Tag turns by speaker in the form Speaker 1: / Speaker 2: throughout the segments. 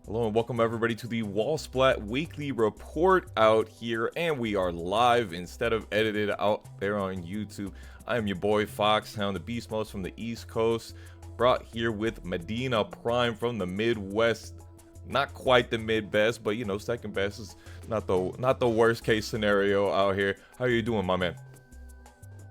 Speaker 1: Hello and welcome everybody to the Wall Splat Weekly Report out here, and we are live instead of edited out there on YouTube. I am your boy Foxhound, the Beast Modes from the East Coast, brought here with Medina Prime from the Midwest. Not quite the mid-best, but you know, second best is not the worst case scenario out here. How are you doing, my man?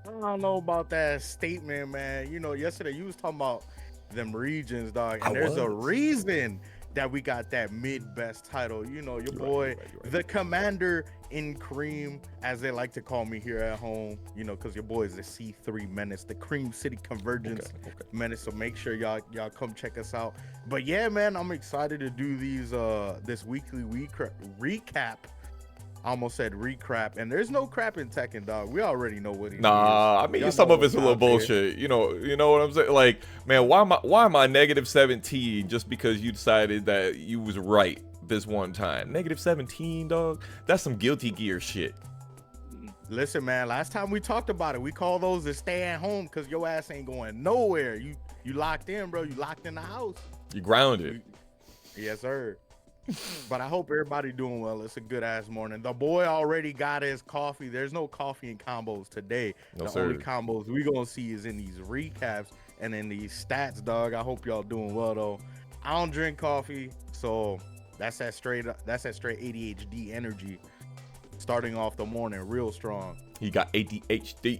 Speaker 2: I don't know about that statement, man. You know, yesterday you was talking about them regions, dog, and there's a reason that we got that mid-best title. You know, your boy, the commander in cream, as they like to call me here at home, you know, because your boy is the C3 menace, the Cream City Convergence menace. So make sure y'all come check us out. But yeah, man, I'm excited to do these this weekly recap. I almost said recrap, and there's no crap in Tekken, dog. We already know what it is.
Speaker 1: Nah, I mean, some of it's a little bullshit. You know what I'm saying? Like, man, why am I negative 17 just because you decided that you was right this one time? Negative 17, dog. That's some guilty gear shit.
Speaker 2: Listen, man, last time we talked about it, we call those the stay at home because your ass ain't going nowhere. You locked in, bro. You locked in the house.
Speaker 1: You grounded.
Speaker 2: Yes, sir. But I hope everybody doing well. It's a good ass morning. The boy already got his coffee. There's no coffee and combos today. Only combos we gonna see is in these recaps and in these stats, dog. I hope y'all doing well though. I don't drink coffee, so that's that straight ADHD energy. Starting off the morning real strong.
Speaker 1: He got ADHD.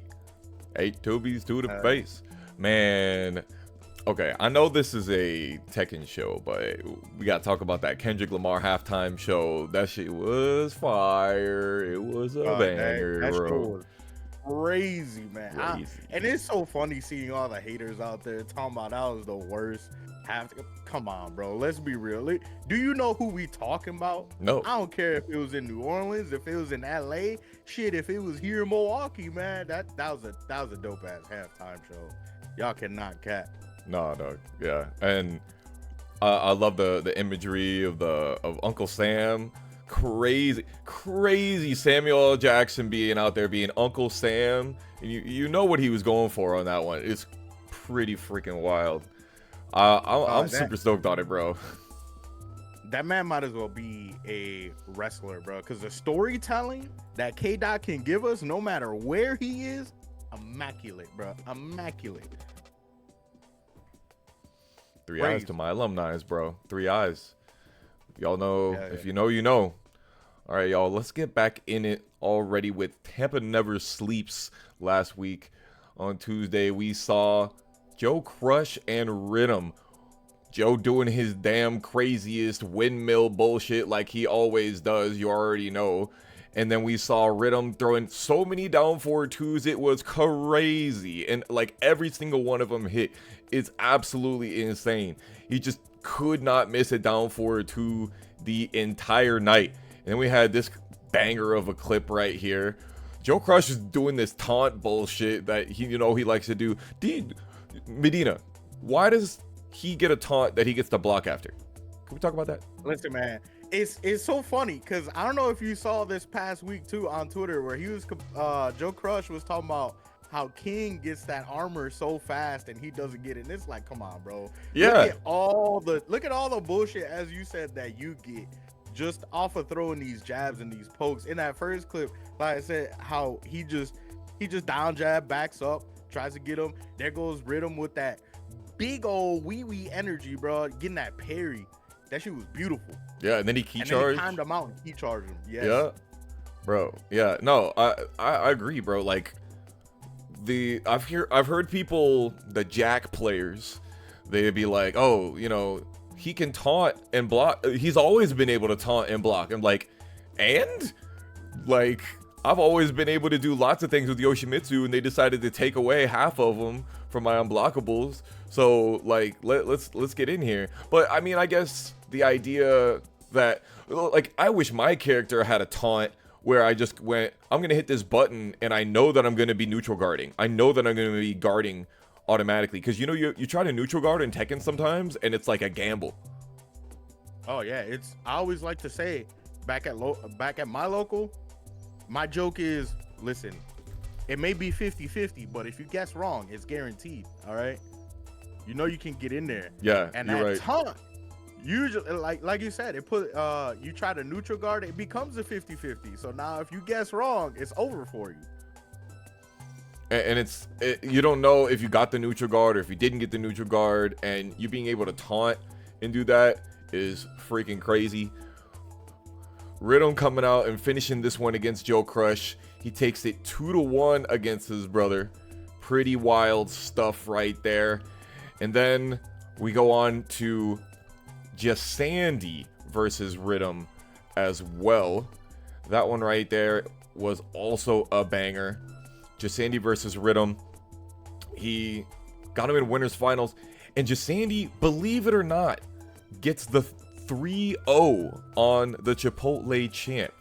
Speaker 1: 8 tubies to the face, man. Okay, I know this is a Tekken show, but we gotta talk about that Kendrick Lamar halftime show. That shit was fire. It was a banger,
Speaker 2: that
Speaker 1: bro.
Speaker 2: Show was crazy, man. And it's so funny seeing all the haters out there talking about that was the worst. Come on, bro. Let's be real. Do you know who we talking about?
Speaker 1: No.
Speaker 2: I don't care if it was in New Orleans, if it was in LA. Shit, if it was here in Milwaukee, man, that was a dope ass halftime show. Y'all cannot cap.
Speaker 1: No, dog. Yeah, and I love the imagery of Uncle Sam. Crazy Samuel L. Jackson being out there being Uncle Sam. And you know what he was going for on that one. It's pretty freaking wild. I'm super stoked on it, bro.
Speaker 2: That man might as well be a wrestler, bro. Because the storytelling that K-Dot can give us, no matter where he is, immaculate, bro. Immaculate.
Speaker 1: Three eyes to my alumni, bro. 3 eyes. Y'all know, if you know, you know. All right, y'all, let's get back in it already with Tampa Never Sleeps last week. On Tuesday, we saw Joe Crush and Rhythm. Joe doing his damn craziest windmill bullshit like he always does, you already know. And then we saw Rhythm throwing so many down forward twos, it was crazy. And like every single one of them hit. It's absolutely insane. He just could not miss a down forward two the entire night. And then we had this banger of a clip right here. Joe Crush is doing this taunt bullshit that he likes to do. Dude, Medina, why does he get a taunt that he gets to block after? Can we talk about that?
Speaker 2: Listen, man. It's so funny because I don't know if you saw this past week too on Twitter where he was Joe Crush was talking about how King gets that armor so fast and he doesn't get it. And it's like, come on, bro.
Speaker 1: Yeah.
Speaker 2: Look at all the bullshit, as you said, that you get just off of throwing these jabs and these pokes. In that first clip, like I said, how he just down jab, backs up, tries to get him. There goes Rhythm with that big old wee energy, bro, getting that parry. That shit was beautiful.
Speaker 1: Yeah, and then he charged.
Speaker 2: He timed him out and he charged him. Yes.
Speaker 1: Yeah, bro. Yeah, no, I agree, bro. Like I've heard people, the Jack players, they'd be like, oh, you know, he can taunt and block. He's always been able to taunt and block. I'm like, and like I've always been able to do lots of things with Yoshimitsu, and they decided to take away half of them from my unblockables. So like let's get in here. But I mean, I guess the idea that like I wish my character had a taunt where I just went, I'm gonna hit this button and I know that I'm gonna be neutral guarding. I know that I'm gonna be guarding automatically, because you know you try to neutral guard in Tekken sometimes and it's like a gamble.
Speaker 2: Oh yeah, I always like to say back at my local, my joke is, listen, it may be 50-50, but if you guess wrong, it's guaranteed. All right, you know you can get in there.
Speaker 1: Yeah,
Speaker 2: and
Speaker 1: you're
Speaker 2: that
Speaker 1: right.
Speaker 2: taunt, usually, like you said, it put you try to neutral guard, it becomes a 50-50. So now if you guess wrong, it's over for you.
Speaker 1: And you don't know if you got the neutral guard or if you didn't get the neutral guard, and you being able to taunt and do that is freaking crazy. Rhythm coming out and finishing this one against Joe Crush. He takes it 2-1 against his brother. Pretty wild stuff right there. And then we go on to just Sandy versus Rhythm as well. That one right there was also a banger. Sandy versus Rhythm. He got him in winners finals, and Sandy, believe it or not, gets the 3-0 on the Chipotle champ.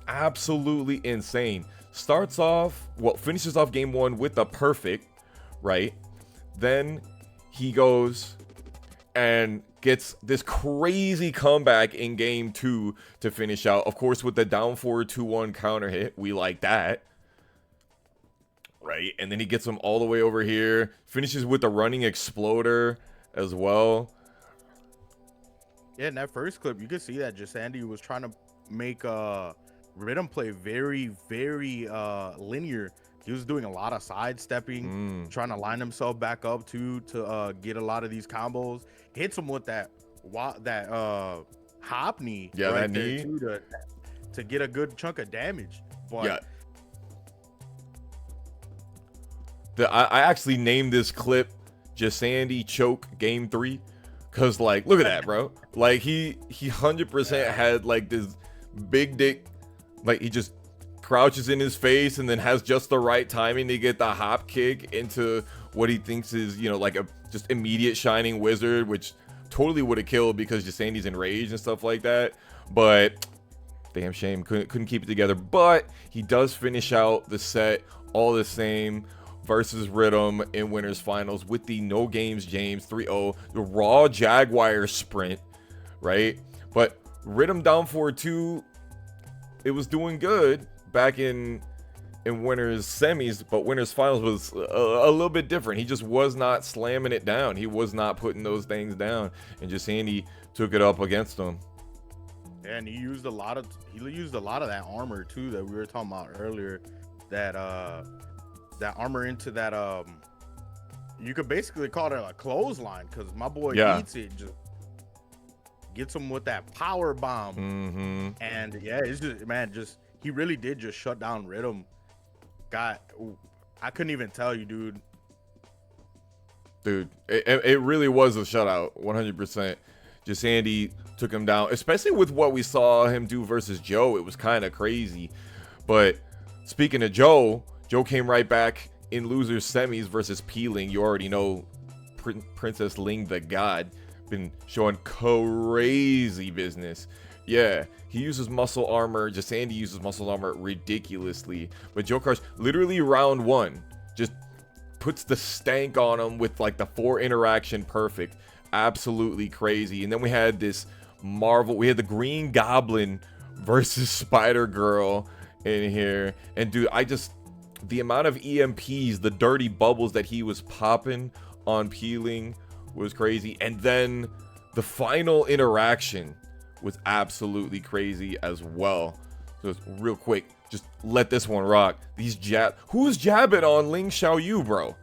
Speaker 1: Absolutely insane. Starts off, finishes off game 1 with the perfect, right? Then he goes and gets this crazy comeback in game 2 to finish out. Of course, with the down forward 2-1 counter hit. We like that. Right, and then he gets him all the way over here. Finishes with the running exploder as well.
Speaker 2: Yeah, in that first clip, you could see that Sandy was trying to make Rhythm play very, very linear. He was doing a lot of sidestepping, trying to line himself back up to get a lot of these combos. Hits him with that hop knee.
Speaker 1: Yeah,
Speaker 2: right
Speaker 1: that knee
Speaker 2: too, to get a good chunk of damage. But
Speaker 1: yeah. I actually named this clip Sandy choke game 3, because like, look at that, bro. Like he 100% had like this big dick, like he just crouches in his face and then has just the right timing to get the hop kick into what he thinks is, like a just immediate shining wizard, which totally would have killed because Sandy's enraged and stuff like that. But damn shame, couldn't keep it together. But he does finish out the set all the same versus Rhythm in winners finals with the no games James 3-0, the raw Jaguar sprint, right? But Rhythm down 4-2, it was doing good back in winners semis, but winners finals was a little bit different. He just was not slamming it down. He was not putting those things down, and Sandy took it up against him.
Speaker 2: And he used a lot of that armor too that we were talking about earlier. That armor into that you could basically call it a clothesline, because my boy eats it, just gets him with that power bomb. And yeah, it's just, man, he really did just shut down Rhythm. I couldn't even tell you, dude,
Speaker 1: it really was a shutout. 100%. Sandy took him down, especially with what we saw him do versus Joe. It was kind of crazy. But speaking of Joe came right back in losers semis versus Pling. You already know Princess Ling the God been showing crazy business. Yeah, he uses muscle armor. Sandy uses muscle armor ridiculously. But Joe Crush, literally round 1, just puts the stank on him with like the 4 interaction perfect. Absolutely crazy. And then we had this Marvel. We had the Green Goblin versus Spider Girl in here. And dude, the amount of EMPs, the dirty bubbles that he was popping on Pling was crazy. And then the final interaction was absolutely crazy as well. So real quick, just let this one rock. Who's jabbing on Ling Xiaoyu, bro?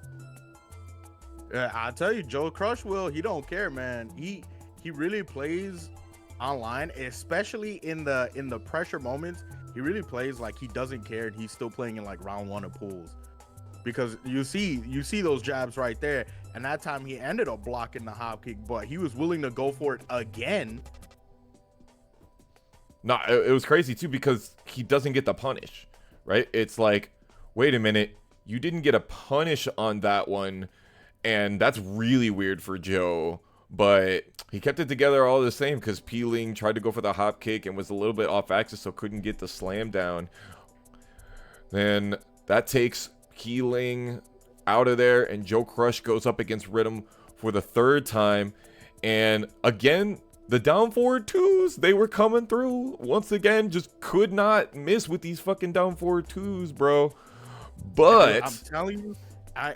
Speaker 2: Yeah, I tell you, Joe Crush he don't care, man. He really plays online, especially in the pressure moments. He really plays like he doesn't care, and he's still playing in like round 1 of pools, because you see those jabs right there. And that time he ended up blocking the hop kick, but he was willing to go for it again.
Speaker 1: No, it was crazy too, because he doesn't get the punish, right? It's like, wait a minute, you didn't get a punish on that one, and that's really weird for Joe. But he kept it together all the same, because Pling tried to go for the hop kick and was a little bit off axis, so couldn't get the slam down. Then that takes Pling out of there, and Joe Crush goes up against Rhythm for the 3rd time. And again, the down forward 2s, they were coming through. Once again, just could not miss with these fucking down forward 2s, bro. But
Speaker 2: I'm telling you,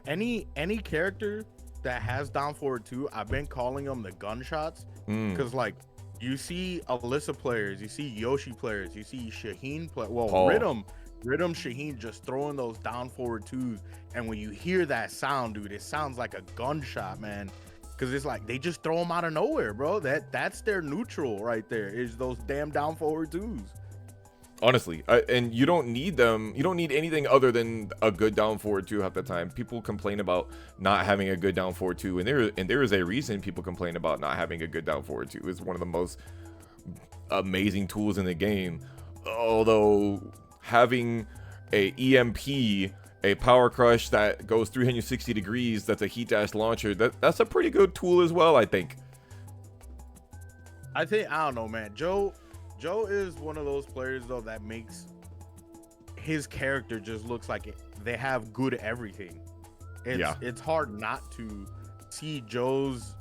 Speaker 2: any character that has down forward 2, I've been calling them the gunshots, because like You see Alyssa players, you see Yoshi players, you see Shaheen play. Well,
Speaker 1: Paul.
Speaker 2: Rhythm, Shaheen just throwing those down forward twos, and when you hear that sound, dude, it sounds like a gunshot, man. Because it's like they just throw them out of nowhere, bro. That's their neutral right there. Is those damn down forward twos.
Speaker 1: Honestly, and you don't need them. You don't need anything other than a good down forward two half the time. People complain about not having a good down forward two, and there is a reason people complain about not having a good down forward two. It's one of the most amazing tools in the game. Although having a EMP, a power crush that goes 360 degrees, that's a heat dash launcher, that's a pretty good tool as well, I think.
Speaker 2: I don't know, man. Joe is one of those players though that makes his character just looks like they have good everything. It's hard not to see Joe's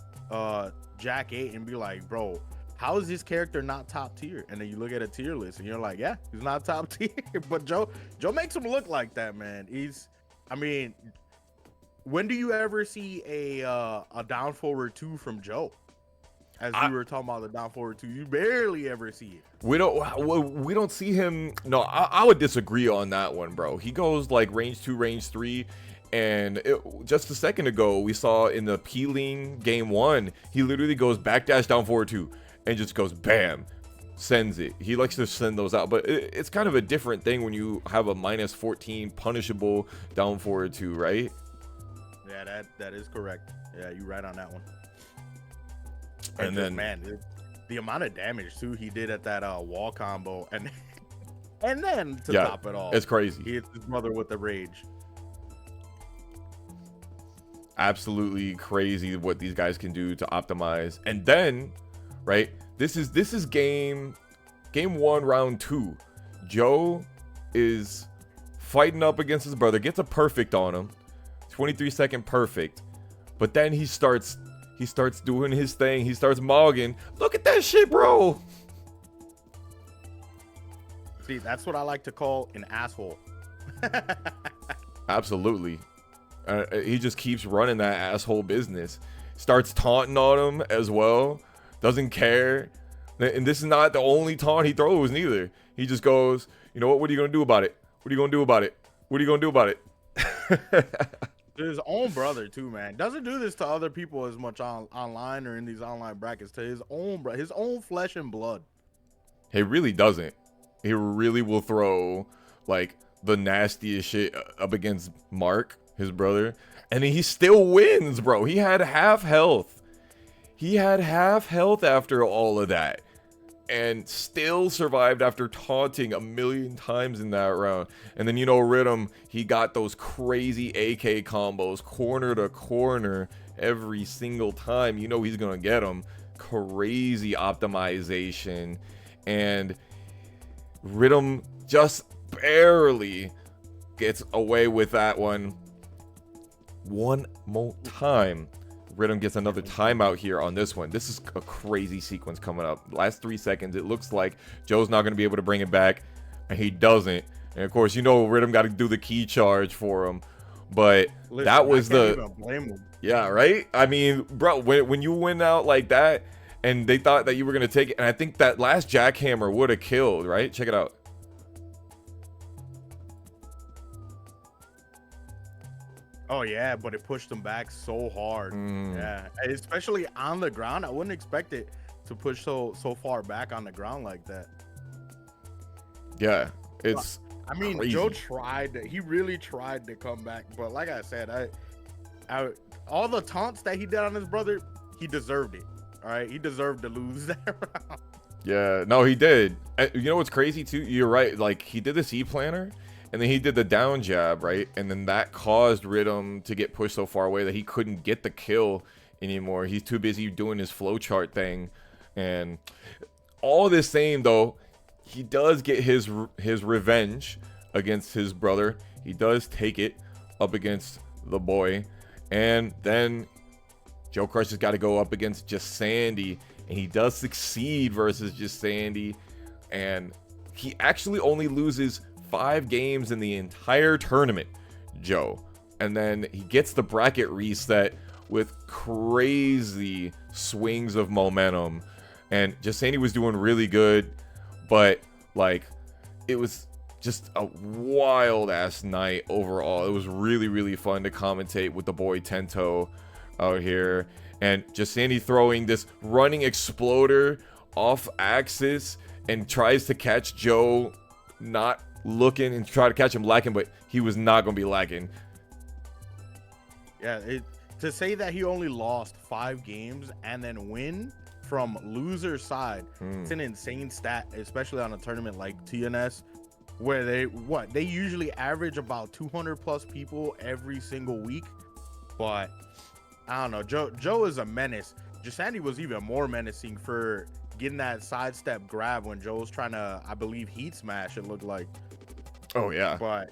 Speaker 2: Jack 8 and be like, bro, how is this character not top tier? And then you look at a tier list and you're like, yeah, he's not top tier. But Joe makes him look like that, man. I mean, when do you ever see a down forward two from Joe? As we were talking about the down forward two, you barely ever see it.
Speaker 1: We don't see him. No, I would disagree on that one, bro. He goes like range 2, range 3. And just a second ago, we saw in the Pling game 1, he literally goes backdash down forward 2 and just goes bam, sends it. He likes to send those out, but it's kind of a different thing when you have a -14 punishable down forward 2, right?
Speaker 2: Yeah, that is correct. Yeah, you're right on that one.
Speaker 1: And then,
Speaker 2: man, the amount of damage too he did at that wall combo, and then to top it all,
Speaker 1: it's crazy.
Speaker 2: He hits his brother with the rage.
Speaker 1: Absolutely crazy what these guys can do to optimize. And then, right, this is game 1, round 2. Joe is fighting up against his brother, gets a perfect on him, 23-second perfect, but then he starts doing his thing. He starts mogging. Look at that shit, bro.
Speaker 2: See, that's what I like to call an asshole.
Speaker 1: Absolutely. He just keeps running that asshole business. Starts taunting on him as well. Doesn't care. And this is not the only taunt he throws neither. He just goes, you know what? What are you going to do about it? What are you going to do about it? What are you going to do about it?
Speaker 2: His own brother too, man. Doesn't do this to other people as much online or in these online brackets. To his own flesh and blood.
Speaker 1: He really doesn't. He really will throw like the nastiest shit up against Mark, his brother, and he still wins, bro. He had half health. He had half health after all of that, and still survived after taunting a million times in that round. And then, you know, Rhythm, he got those crazy AK combos corner to corner every single time. You know he's gonna get them. Crazy optimization, and Rhythm just barely gets away with that one. One more time. Rhythm gets another timeout here on this one. This is a crazy sequence coming up. Last 3 seconds, it looks like Joe's not going to be able to bring it back, and he doesn't. And of course, you know, Rhythm got to do the key charge for him. But listen, that was yeah, right? I mean, bro, when you went out like that, and they thought that you were going to take it, and I think that last jackhammer would have killed, right? Check it out.
Speaker 2: Oh yeah, but it pushed him back so hard. Yeah, especially on the ground. I wouldn't expect it to push so far back on the ground like that.
Speaker 1: Yeah, it's.
Speaker 2: I mean, crazy. Joe tried. He really tried to come back, but like I said, all the taunts that he did on his brother, he deserved it. All right, he deserved to lose that round.
Speaker 1: Yeah, no, he did. You know what's crazy too? You're right. Like he did the C planner. And then he did the down jab, right? And then that caused Rhythm to get pushed so far away that he couldn't get the kill anymore. He's too busy doing his flowchart thing. And all this same, though, he does get his revenge against his brother. He does take it up against the boy. And then Joe Crush has got to go up against Just Sandy. And he does succeed versus Just Sandy. And he actually only loses 5 games in the entire tournament, Joe. And then he gets the bracket reset with crazy swings of momentum. and Jasani was doing really good, but like it was just a wild ass night overall. It was really, really fun to commentate with the boy Tento out here, and Jasani throwing this running exploder off axis and tries to catch Joe not looking and try to catch him lacking, but he was not gonna be lacking.
Speaker 2: Yeah, to say that he only lost 5 games and then win from loser side, it's an insane stat, especially on a tournament like TNS, where they usually average about 200 plus people every single week. But I don't know, Joe is a menace. Jasani was even more menacing for getting that sidestep grab when Joe was trying to, I believe, heat smash, it looked like.
Speaker 1: Oh yeah.
Speaker 2: But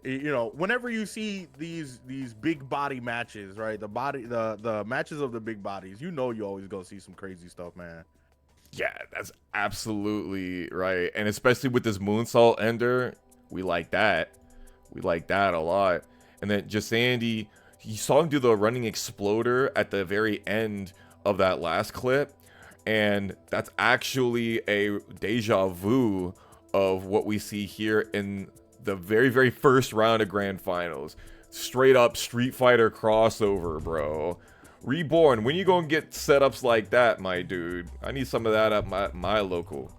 Speaker 2: you know, whenever you see these big body matches, right? The matches of the big bodies, you know, you always go see some crazy stuff, man.
Speaker 1: Yeah, that's absolutely right. And especially with this moonsault ender, we like that. We like that a lot. And then Jasandi, you saw him do the running exploder at the very end of that last clip. And that's actually a deja vu of what we see here in the very, very first round of Grand Finals. Straight up Street Fighter crossover, bro. Reborn, when you gonna get setups like that, my dude? I need some of that at my local.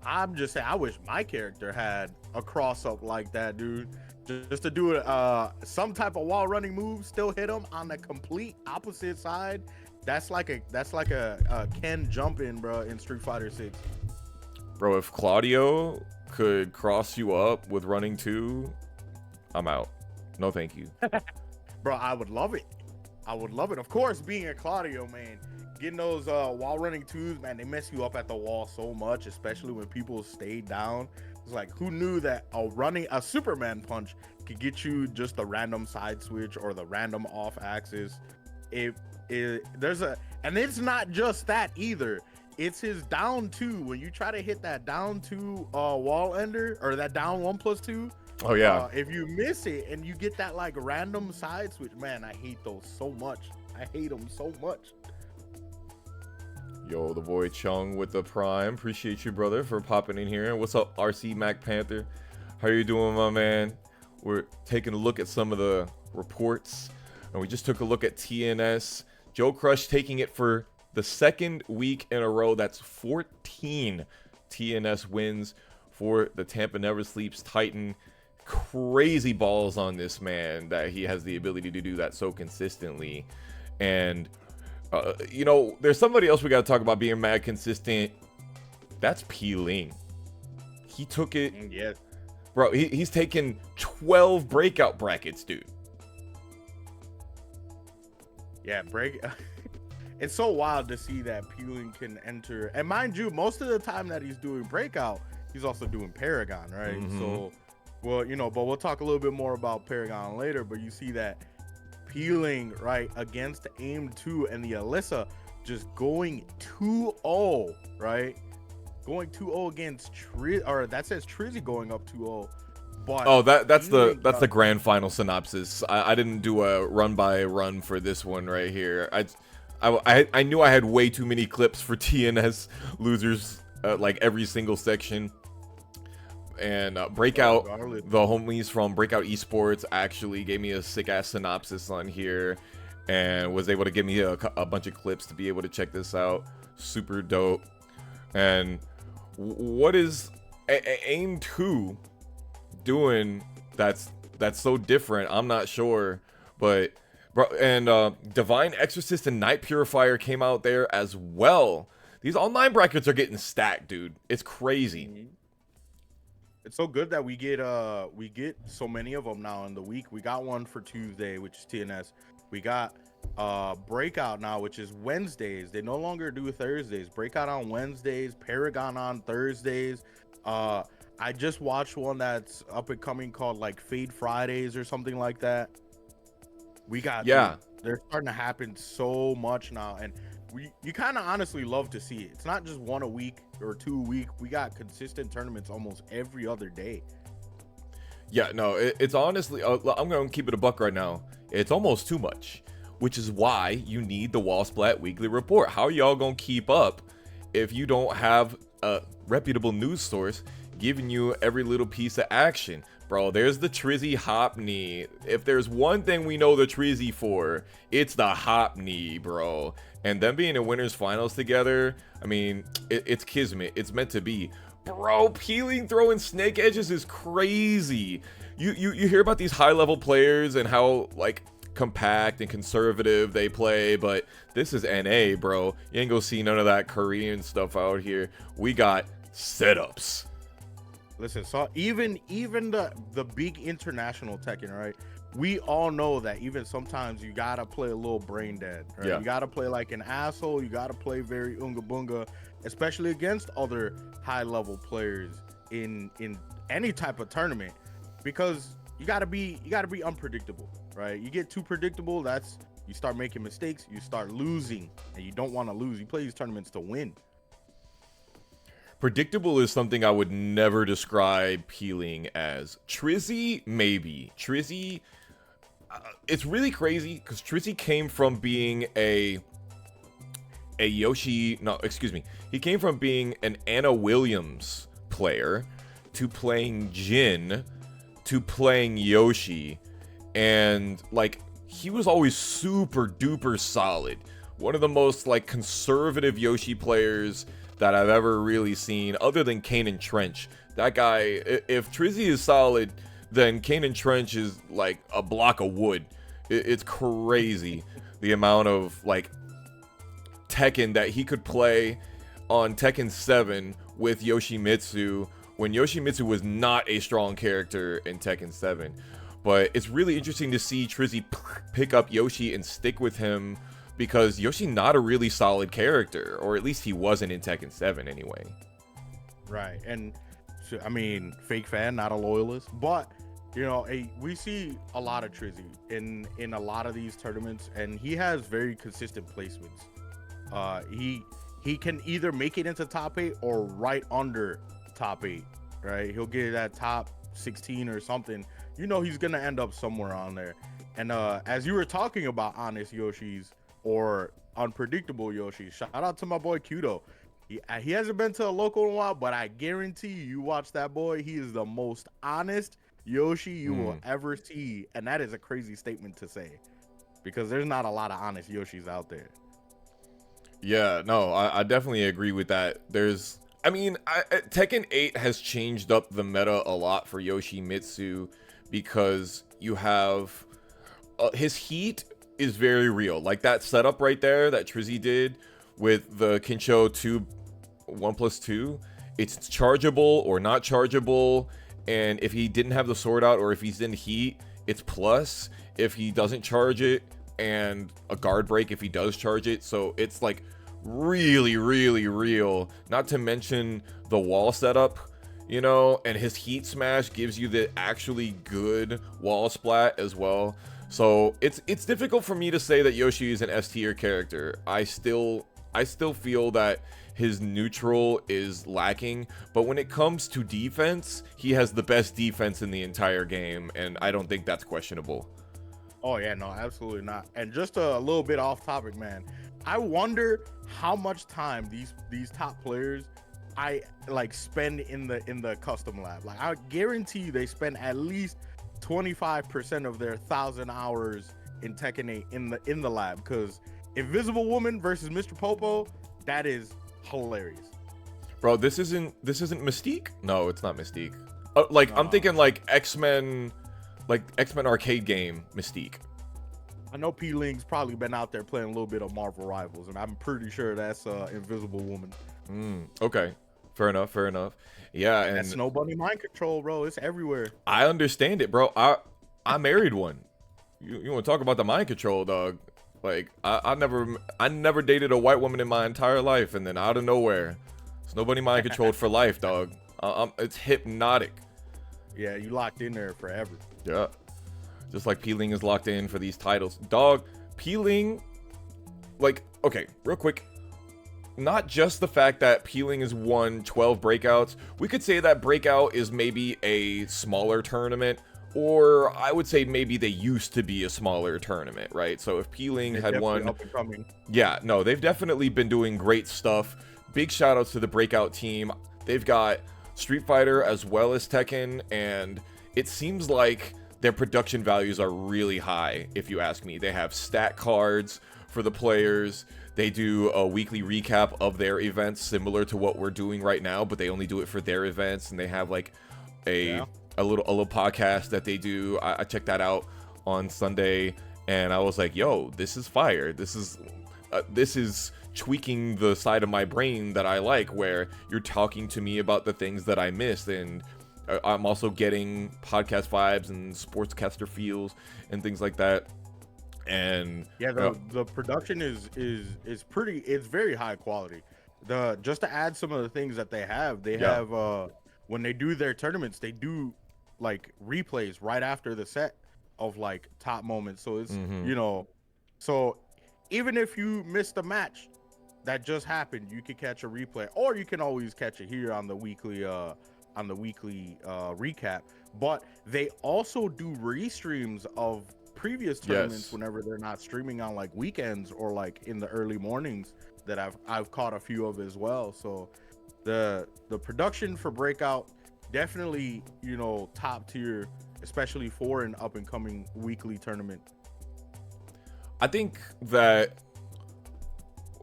Speaker 2: I'm just saying, I wish my character had a cross-up like that, dude. Just to do some type of wall running move, still hit him on the complete opposite side. That's like a Ken jump in, bro, in Street Fighter 6.
Speaker 1: Bro, if Claudio could cross you up with running 2, I'm out. No, thank you.
Speaker 2: Bro, I would love it. I would love it. Of course, being a Claudio, man, getting those wall running 2s, man, they mess you up at the wall so much, especially when people stay down. It's like, who knew that a Superman punch could get you just the random side switch or the random off axis? And it's not just that either. It's his down 2. When you try to hit that down 2 wall ender, or that down 1+2.
Speaker 1: Oh yeah.
Speaker 2: If you miss it and you get that like random side switch, man, I hate those so much. I hate them so much.
Speaker 1: Yo, the boy Chung with the Prime. Appreciate you, brother, for popping in here. What's up, RC Mac Panther? How you doing, my man? We're taking a look at some of the reports, and we just took a look at TNS. Joe Crush taking it for the second week in a row. That's 14 TNS wins for the Tampa Never Sleeps Titan. Crazy balls on this man that he has the ability to do that so consistently. And you know, there's somebody else we got to talk about being mad consistent. That's Pling. He took it.
Speaker 2: Yeah,
Speaker 1: bro, he's taken 12 breakout brackets, dude.
Speaker 2: Yeah, it's so wild to see that Pling can enter. And mind you, most of the time that he's doing breakout, he's also doing Paragon, right? So, well, you know, but we'll talk a little bit more about Paragon later. But you see that Pling, right, against Aim 2 and the Alyssa, just going 2-0, right? Going 2-0 against or that says Trizzy going up 2-0. But
Speaker 1: that's the grand final synopsis. I didn't do a run by run for this one right here. I knew I had way too many clips for TNS losers, like every single section. And Breakout, the homies from Breakout Esports actually gave me a sick ass synopsis on here, and was able to give me a bunch of clips to be able to check this out. Super dope. And what is Aim 2 doing that's so different? I'm not sure, but bro, and Divine Exorcist and Night Purifier came out there as well. These online brackets are getting stacked, dude. It's crazy.
Speaker 2: It's so good that we get so many of them now in the week. We got one for Tuesday, which is TNS. We got Breakout now, which is Wednesdays. They no longer do Thursdays. Breakout on Wednesdays, Paragon on Thursdays. I just watched one that's up and coming called like Fade Fridays or something like that. We got,
Speaker 1: yeah,
Speaker 2: dude, they're starting to happen so much now, and you kind of honestly love to see it. It's not just one a week or 2 a week. We got consistent tournaments almost every other day.
Speaker 1: Yeah, no, it's honestly, I'm going to keep it a buck right now. It's almost too much, which is why you need the Wall Splat Weekly Report. How are y'all going to keep up if you don't have a reputable news source giving you every little piece of action. Bro, there's the Trizzy hop knee. If there's one thing we know the Trizzy for, it's the hop knee, bro. And them being in winners finals together, I mean, it's kismet. It's meant to be. Bro, Peeling throwing snake edges is crazy. You hear about these high level players and how like compact and conservative they play, but this is NA, bro. You ain't gonna see none of that Korean stuff out here. We got setups.
Speaker 2: Listen, so even the big international Tekken, right? We all know that even sometimes you gotta play a little brain dead, right?
Speaker 1: Yeah.
Speaker 2: You gotta play like an asshole. You gotta play very unga bunga, especially against other high level players in any type of tournament, because you gotta be unpredictable, right? You get too predictable, you start making mistakes, you start losing, and you don't want to lose. You play these tournaments to win.
Speaker 1: Predictable is something I would never describe Peeling as. Trizzy, maybe. Trizzy, it's really crazy because Trizzy came from being a Yoshi, no, excuse me. He came from being an Anna Williams player to playing Jin to playing Yoshi. And like, he was always super duper solid. One of the most like conservative Yoshi players that I've ever really seen, other than Kanan Trench. That guy, if Trizzy is solid, then Kanan Trench is like a block of wood. It's crazy the amount of like Tekken that he could play on Tekken 7 with Yoshimitsu when Yoshimitsu was not a strong character in Tekken 7. But it's really interesting to see Trizzy pick up Yoshi and stick with him, because Yoshi not a really solid character, or at least he wasn't in Tekken 7 anyway.
Speaker 2: Right, and so, I mean, fake fan, not a loyalist, but you know, we see a lot of Trizzy in a lot of these tournaments, and he has very consistent placements. He can either make it into top 8 or right under top 8, right? He'll get that top 16 or something. You know, he's gonna end up somewhere on there. And as you were talking about honest Yoshis or unpredictable Yoshi, shout out to my boy Kudo. He hasn't been to a local in a while, but I guarantee you watch that boy, he is the most honest Yoshi you will ever see. And that is a crazy statement to say, because there's not a lot of honest Yoshis out there.
Speaker 1: Yeah, no, I definitely agree with that. Tekken 8 has changed up the meta a lot for Yoshimitsu, because you have his heat is very real. Like that setup right there that Trizzy did with the Kincho 1+2, it's chargeable or not chargeable. And if he didn't have the sword out, or if he's in heat, it's plus if he doesn't charge it, and a guard break if he does charge it. So it's like really, really real. Not to mention the wall setup, you know, and his heat smash gives you the actually good wall splat as well. So it's difficult for me to say that Yoshi is an S tier character. I still feel that his neutral is lacking, but when it comes to defense, he has the best defense in the entire game, and I don't think that's questionable.
Speaker 2: Oh yeah, no, absolutely not. And just a little bit off topic, man, I wonder how much time these top players I like spend in the custom lab. Like, I guarantee you they spend at least 25% of their 1,000 hours in Tekken 8 in the lab, because Invisible Woman versus Mr. Popo, that is hilarious.
Speaker 1: Bro, this isn't Mystique? No, it's not Mystique. I'm thinking like X-Men arcade game Mystique.
Speaker 2: I know P-Ling's probably been out there playing a little bit of Marvel Rivals, and I'm pretty sure that's Invisible Woman.
Speaker 1: Okay. Fair enough. Yeah, and
Speaker 2: that's Snow Bunny mind control, bro. It's everywhere.
Speaker 1: I understand it, bro. I married one. You want to talk about the mind control, dog? Like, I never dated a white woman in my entire life, and then out of nowhere, Snow Bunny mind controlled for life, dog. It's hypnotic.
Speaker 2: Yeah, you locked in there forever.
Speaker 1: Yeah. Just like Peeling is locked in for these titles. Dog, Peeling, like, okay, real quick. Not just the fact that Peeling has won 12 breakouts. We could say that Breakout is maybe a smaller tournament, or I would say maybe they used to be a smaller tournament, right? So if Peeling had won...
Speaker 2: Up and coming.
Speaker 1: Yeah, no, they've definitely been doing great stuff big shout outs to the Breakout team. They've got Street Fighter as well as Tekken, and it seems like their production values are really high, if you ask me. They have stat cards for the players. They do a weekly recap of their events, similar to what we're doing right now, but they only do it for their events, and they have like a little podcast that they do. I checked that out on Sunday, and I was like, yo, this is fire. This is tweaking the side of my brain that I like, where you're talking to me about the things that I missed, and I'm also getting podcast vibes and sportscaster feels and things like that. And
Speaker 2: yeah, the production is pretty, it's very high quality. Just to add some of the things that they have when they do their tournaments, they do like replays right after the set of like top moments. So it's so even if you missed a match that just happened, you could catch a replay, or you can always catch it here on the weekly recap. But they also do restreams of previous tournaments whenever they're not streaming on like weekends or like in the early mornings, that I've caught a few of as well. So the production for Breakout definitely, top tier, especially for an up and coming weekly tournament.
Speaker 1: I think that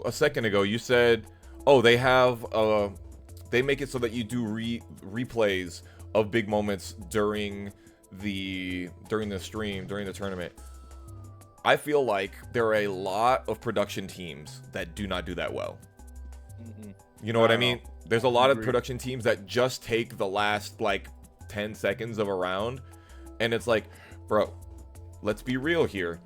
Speaker 1: a second ago you said, oh, they have they make it so that you do replays of big moments during the stream, during the tournament. I feel like there are a lot of production teams that do not do that well. You know what I mean? There's a lot of production teams that just take the last like 10 seconds of a round, and it's like, bro, let's be real here.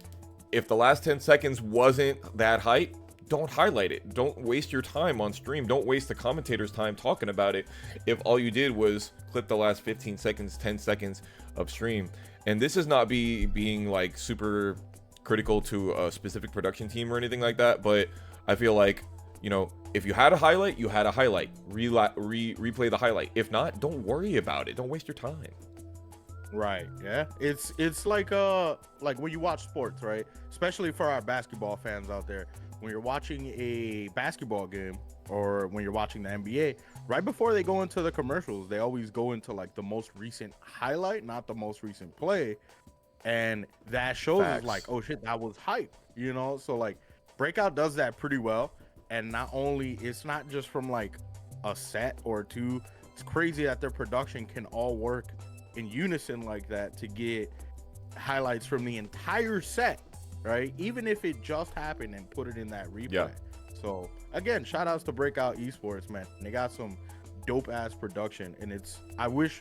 Speaker 1: If the last 10 seconds wasn't that hype, don't highlight it. Don't waste your time on stream. Don't waste the commentator's time talking about it if all you did was clip the last 15 seconds, 10 seconds of stream. And this is not being like super critical to a specific production team or anything like that, but I feel like, if you had a highlight, you had a highlight. Replay the highlight. If not, don't worry about it. Don't waste your time.
Speaker 2: Right. Yeah. It's like when you watch sports, right? Especially for our basketball fans out there. When you're watching a basketball game, or when you're watching the NBA, right before they go into the commercials, they always go into like the most recent highlight, not the most recent play. And that shows us like, oh shit, that was hype, So like Breakout does that pretty well. And not only, it's not just from like a set or two. It's crazy that their production can all work in unison like that to get highlights from the entire set, right? Even if it just happened, and put it in that replay. Yeah. So again, shout outs to Breakout Esports, man. They got some dope ass production, and I wish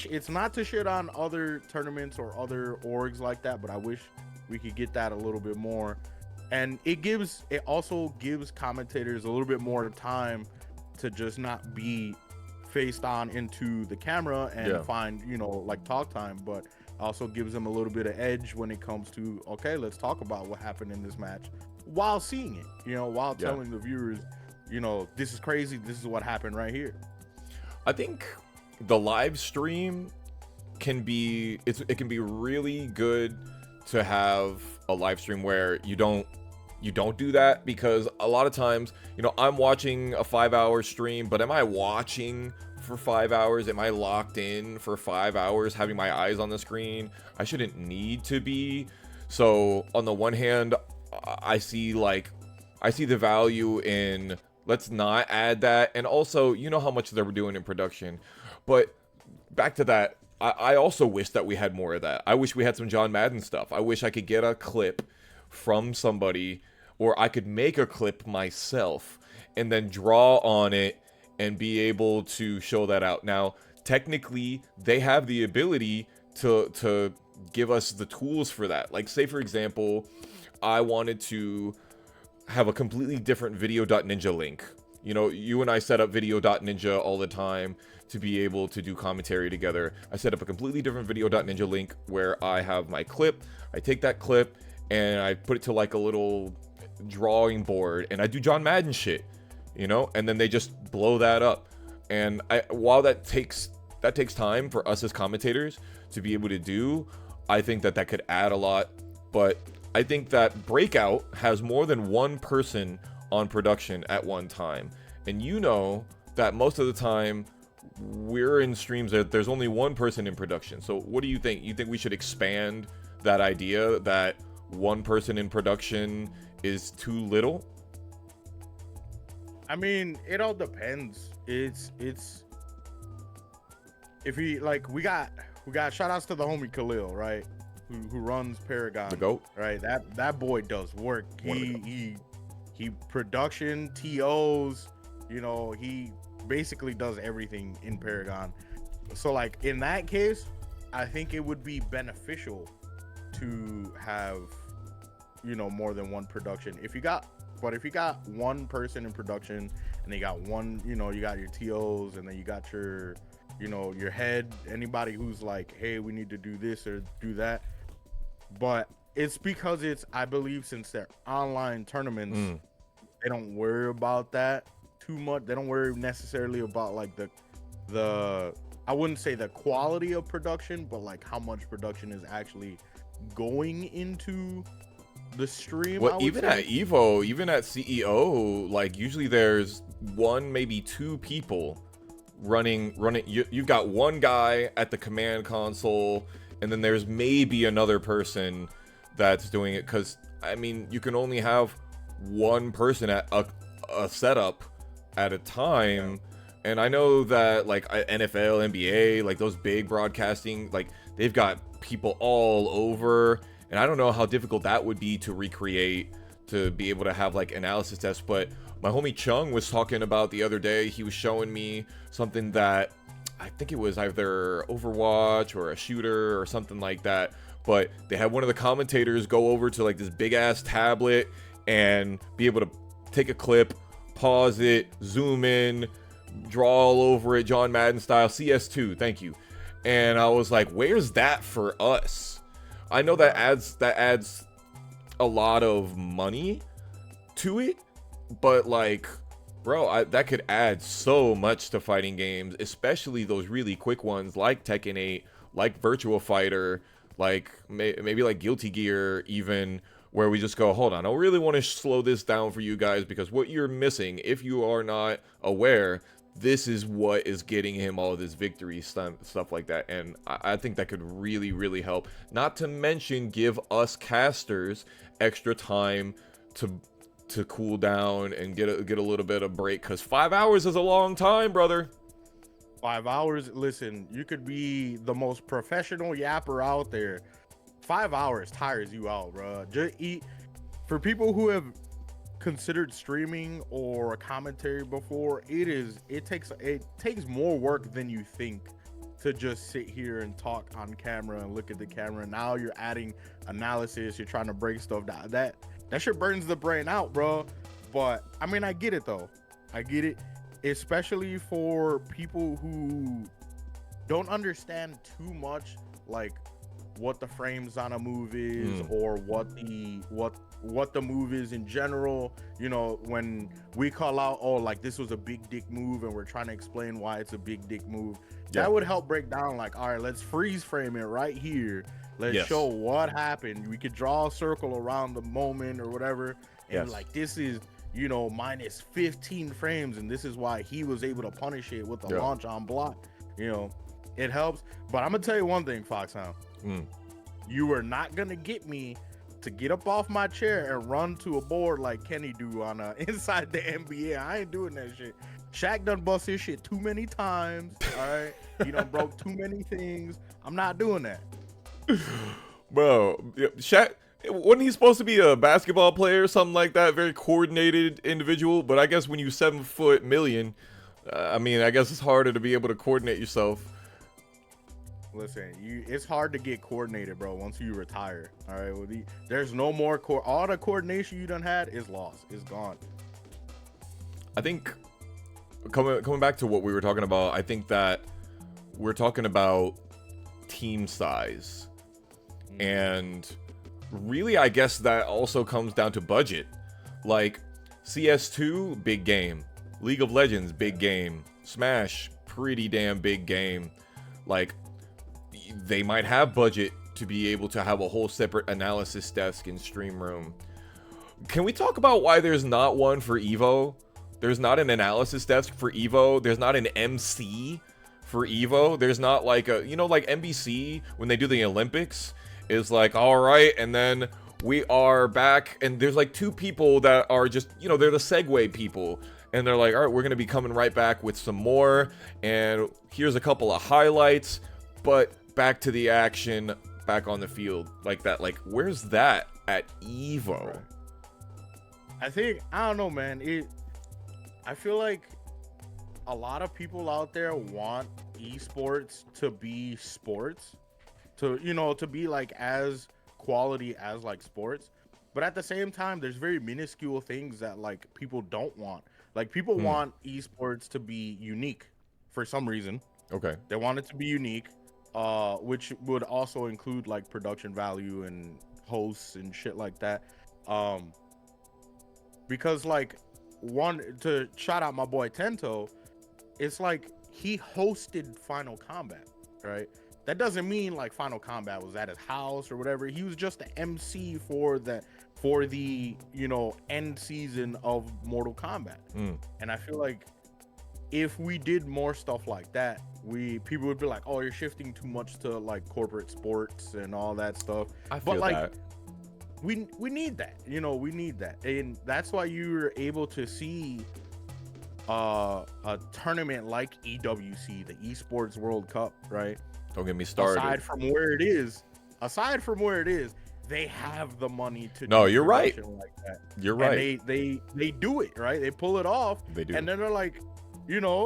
Speaker 2: it's not to shit on other tournaments or other orgs like that, but I wish we could get that a little bit more. And it also gives commentators a little bit more time to just not be faced on into the camera and find, like talk time, but also gives them a little bit of edge when it comes to, okay, let's talk about what happened in this match while seeing it, while telling the viewers, this is crazy, this is what happened right here. I
Speaker 1: think the live stream can be really good to have a live stream where you don't do that, because a lot of times, I'm watching a 5-hour stream, but am I watching for 5 hours? Am I locked in for 5 hours having my eyes on the screen? I shouldn't need to be. So on the one hand, I see the value in, let's not add that. And also, how much they were doing in production. But back to that, I also wish that we had more of that. I wish we had some John Madden stuff. I wish I could get a clip from somebody, or I could make a clip myself and then draw on it and be able to show that out. Now, technically, they have the ability to give us the tools for that. Like, say, for example, I wanted to have a completely different video.ninja link. You and I set up video.ninja all the time to be able to do commentary together. I set up a completely different video.ninja link where I have my clip. I take that clip and I put it to like a little drawing board, and I do John Madden shit, and then they just blow that up. And while that takes time for us as commentators to be able to do, I think that could add a lot. But I think that Breakout has more than one person on production at one time, and you know that most of the time we're in streams that there's only one person in production. So what do you think? You think we should expand that idea that one person in production is too little?
Speaker 2: I mean, it all depends. It's if we got shout outs to the homie Khalil, right? Who runs Paragon.
Speaker 1: The GOAT.
Speaker 2: Right. That boy does work. He production, TOs, you know, he basically does everything in Paragon. So like in that case, I think it would be beneficial to have, you know, more than one production. If you got one person in production and they got one, you know, you got your TOs and then you got your, you know, your head, anybody who's like, hey, we need to do this or do that. But it's because I believe since they're online tournaments, they don't worry about that too much. They don't worry necessarily about like the I wouldn't say the quality of production, but like how much production is actually going into the stream.
Speaker 1: Well, even at Evo, even at CEO, like usually there's one, maybe two people running. You've got one guy at the command console, and then there's maybe another person that's doing it. Because I mean, you can only have one person at a setup at a time. And I know that like NFL, NBA, like those big broadcasting, like they've got people all over. And I don't know how difficult that would be to recreate, to be able to have like analysis tests. But my homie Chung was talking about the other day. He was showing me something that I think it was either Overwatch or a shooter or something like that. But they had one of the commentators go over to like this big ass tablet and be able to take a clip, pause it, zoom in, draw all over it, John Madden style, CS2, thank you. And I was like, where's that for us? I know that adds a lot of money to it, but like, bro, that could add so much to fighting games, especially those really quick ones like Tekken 8, like Virtua Fighter, like maybe like Guilty Gear even, where we just go, hold on, I really want to slow this down for you guys, because what you're missing, if you are not aware, this is what is getting him all of this victory stuff like that. And I think that could really, really help. Not to mention give us casters extra time to cool down and get a little bit of break, because 5 hours is a long time, brother.
Speaker 2: 5 hours, listen, you could be the most professional yapper out there. 5 hours tires you out, bro. Just eat. For people who have considered streaming or commentary before, it takes more work than you think to just sit here and talk on camera and look at the camera. Now you're adding analysis, you're trying to break stuff down. That shit burns the brain out, bro. But I mean, I get it though. I get it, especially for people who don't understand too much, like what the frames on a move is, or what the move is in general. You know, when we call out, oh, like this was a big dick move, and we're trying to explain why it's a big dick move, that would help break down, like, all right, let's freeze frame it right here, let's show what happened. We could draw a circle around the moment or whatever, and like, this is, you know, minus 15 frames, and this is why he was able to punish it with the launch on block. You know, it helps. But I'm gonna tell you one thing, Foxhound. You are not gonna get me to get up off my chair and run to a board like Kenny do on inside the NBA. I ain't doing that shit. Shaq done bust his shit too many times. All right, he done broke too many things. I'm not doing that,
Speaker 1: bro. Shaq, wasn't he supposed to be a basketball player or something like that? Very coordinated individual. But I guess when you 7 foot million, I mean, I guess it's harder to be able to coordinate yourself.
Speaker 2: Listen, it's hard to get coordinated, bro, once you retire. All right, well, there's no more all the coordination you done had is lost. It's gone.
Speaker 1: I think coming back to what we were talking about, I think that we're talking about team size, and really, I guess that also comes down to budget. Like CS2, big game. League of Legends, big game. Smash, pretty damn big game. Like, they might have budget to be able to have a whole separate analysis desk in stream room. Can we talk about why there's not one for Evo? There's not an analysis desk for Evo. There's not an MC for Evo. There's not like a, like NBC when they do the Olympics is like, all right, and then we are back, and there's like 2 people that are just, they're the segue people, and they're like, all right, we're gonna be coming right back with some more, and here's a couple of highlights, but back to the action, back on the field like that. Like, where's that at Evo?
Speaker 2: Right. I don't know, man. I feel like a lot of people out there want esports to be sports, to be like as quality as like sports, but at the same time there's very minuscule things that like people don't want. Like, people want esports to be unique for some reason.
Speaker 1: Okay.
Speaker 2: They want it to be unique, which would also include like production value and hosts and shit like that. Because like, to shout out my boy Tento, it's like he hosted Final Combat, right? That doesn't mean like Final Combat was at his house or whatever. He was just the MC for the end season of Mortal Kombat. And I feel like if we did more stuff like that, people would be like, oh, you're shifting too much to like corporate sports and all that stuff.
Speaker 1: I feel that.
Speaker 2: we need that, we need that. And that's why you're able to see a tournament like EWC, the Esports World Cup, right?
Speaker 1: Don't get me started.
Speaker 2: Aside from where it is, they have the money to
Speaker 1: no,
Speaker 2: do
Speaker 1: you're right.
Speaker 2: like that.
Speaker 1: You're right.
Speaker 2: And they do it, right? They pull it off.
Speaker 1: They do.
Speaker 2: And then they're like,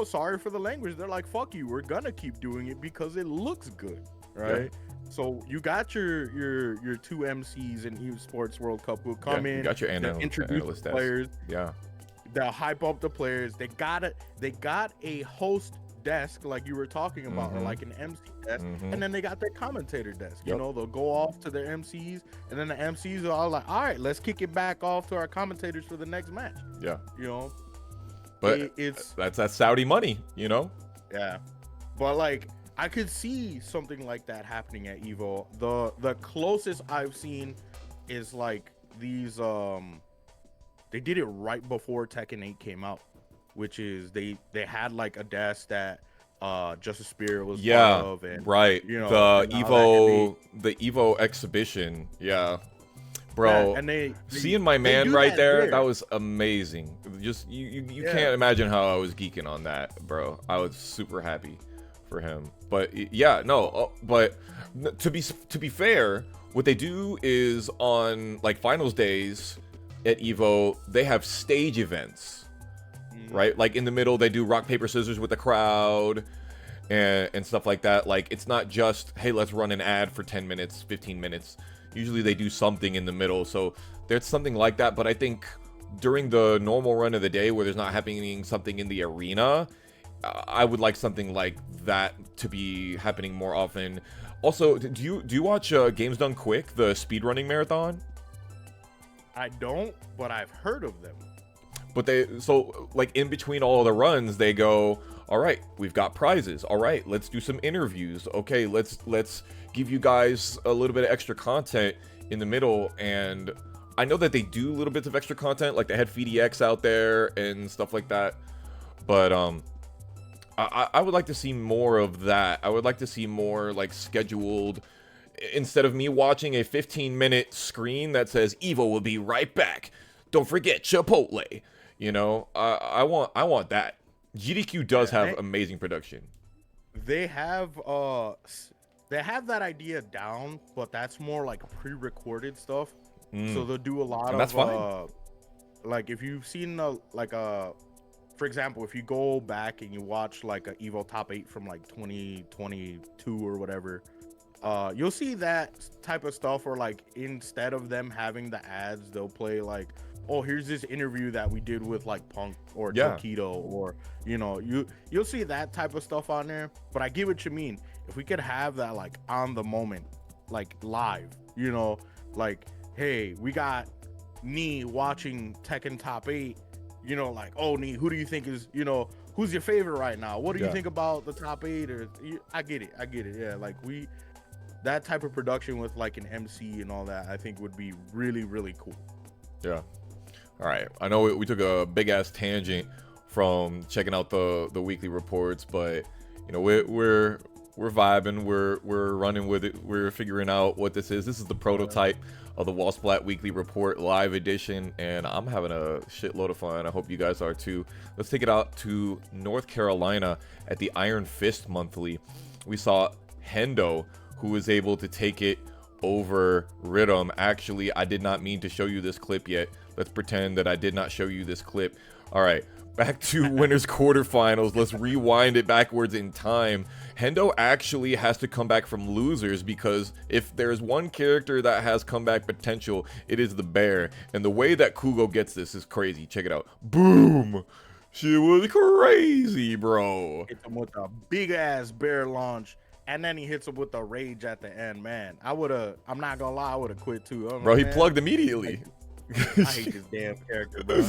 Speaker 2: sorry for the language. They're like, fuck you. We're gonna keep doing it because it looks good, right? Yeah. So you got your 2 MCs in Esports World Cup who come in.
Speaker 1: You got your
Speaker 2: introduce the players.
Speaker 1: Yeah.
Speaker 2: They'll hype up the players. They got a host desk like you were talking about, or like an MC desk, and then they got their commentator desk. They'll go off to their MCs, and then the MCs are all like, all right, let's kick it back off to our commentators for the next match.
Speaker 1: Yeah. But that's Saudi money,
Speaker 2: Yeah. But like, I could see something like that happening at Evo. The closest I've seen is like these they did it right before Tekken 8 came out, which is they had like a desk that Justice Spirit was part of, and
Speaker 1: right, the Evo exhibition, bro.
Speaker 2: And they
Speaker 1: seeing my man right there, that was amazing. Just you can't imagine how I was geeking on that, bro. I was super happy for him. But but to be fair, what they do is on like finals days at Evo, they have stage events, right? Like in the middle, they do rock, paper, scissors with the crowd and stuff like that. Like, it's not just, hey, let's run an ad for 10 minutes, 15 minutes. Usually they do something in the middle. So there's something like that. But I think during the normal run of the day where there's not happening something in the arena, I would like something like that to be happening more often. Also, do you watch Games Done Quick, the speedrunning marathon?
Speaker 2: I don't, but I've heard of them.
Speaker 1: But like in between all of the runs, they go, all right, we've got prizes. All right, let's do some interviews. Okay, let's give you guys a little bit of extra content in the middle. And I know that they do little bits of extra content, like they had FDX out there and stuff like that. But I would like to see more of that. I would like to see more like scheduled, instead of me watching a 15-minute screen that says Evo will be right back. Don't forget Chipotle. I want that. GDQ does have amazing production.
Speaker 2: They have that idea down, but that's more like pre-recorded stuff. So they'll do a lot of
Speaker 1: that's fine.
Speaker 2: Like if you've seen for example, if you go back and you watch like a Evo Top 8 from like 2022 or whatever, you'll see that type of stuff where like instead of them having the ads, they'll play like, oh, here's this interview that we did with like Punk or Tokido, or you'll see that type of stuff on there. But I get what you mean. If we could have that like on the moment, like live, like, hey, we got Nee watching Tekken Top 8, like, oh, Nee, who do you think is, who's your favorite right now? What do you think about the Top 8? Or I get it. Yeah, like that type of production with like an MC and all that, I think would be really, really cool.
Speaker 1: Yeah. All right, I know we took a big ass tangent from checking out the weekly reports, but you know we're vibing, we're running with it, we're figuring out what this is. This is the prototype of the Wall Splat Weekly Report live edition, and I'm having a shitload of fun. I hope you guys are too. Let's take it out to North Carolina at the Iron Fist Monthly. We saw Hendo, who was able to take it over Rhythm. Actually, I did not mean to show you this clip yet. Let's pretend that I did not show you this clip. All right, back to winners quarterfinals. Let's rewind it backwards in time. Hendo actually has to come back from losers, because if there's one character that has comeback potential, it is the bear. And the way that Kugo gets this is crazy. Check it out. Boom. She was crazy, bro.
Speaker 2: Hit him with a big ass bear launch, and then he hits him with the rage at the end. Man, I'm not gonna lie, I would have quit too.
Speaker 1: Bro, he plugged immediately.
Speaker 2: I hate this damn character, bro.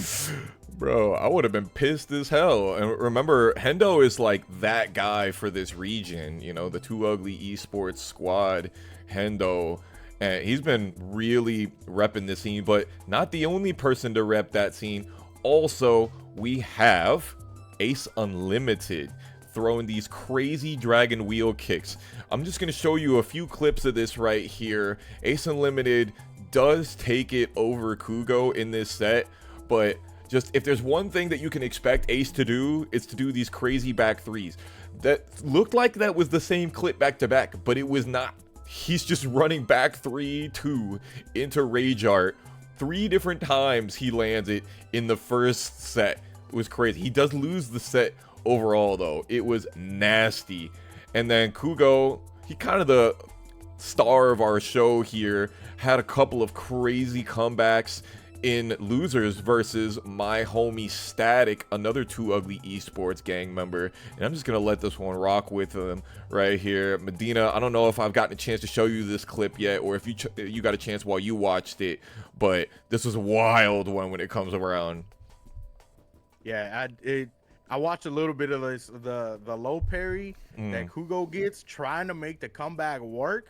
Speaker 1: Bro, I would have been pissed as hell. And remember, Hendo is like that guy for this region, you know, the Too Ugly Esports squad, Hendo. And he's been really repping this scene, but not the only person to rep that scene. Also, we have Ace Unlimited throwing these crazy dragon wheel kicks. I'm just going to show you a few clips of this right here. Ace Unlimited does take it over Kugo in this set, but just if there's one thing that you can expect Ace to do, it's to do these crazy back threes. That looked like that was the same clip back to back, but it was not. He's just running back 3-2 into Rage Art. 3 different times he lands it in the first set. It was crazy. He does lose the set overall though. It was nasty. And then Kugo, he kind of the star of our show here, had a couple of crazy comebacks in losers versus my homie Static, another Too Ugly Esports gang member. And I'm just gonna let this one rock with him right here. Medina, I don't know if I've gotten a chance to show you this clip yet, or if you got a chance while you watched it, but this was a wild one when it comes around.
Speaker 2: Yeah, I watched a little bit of this, the low parry that Kugo gets trying to make the comeback work.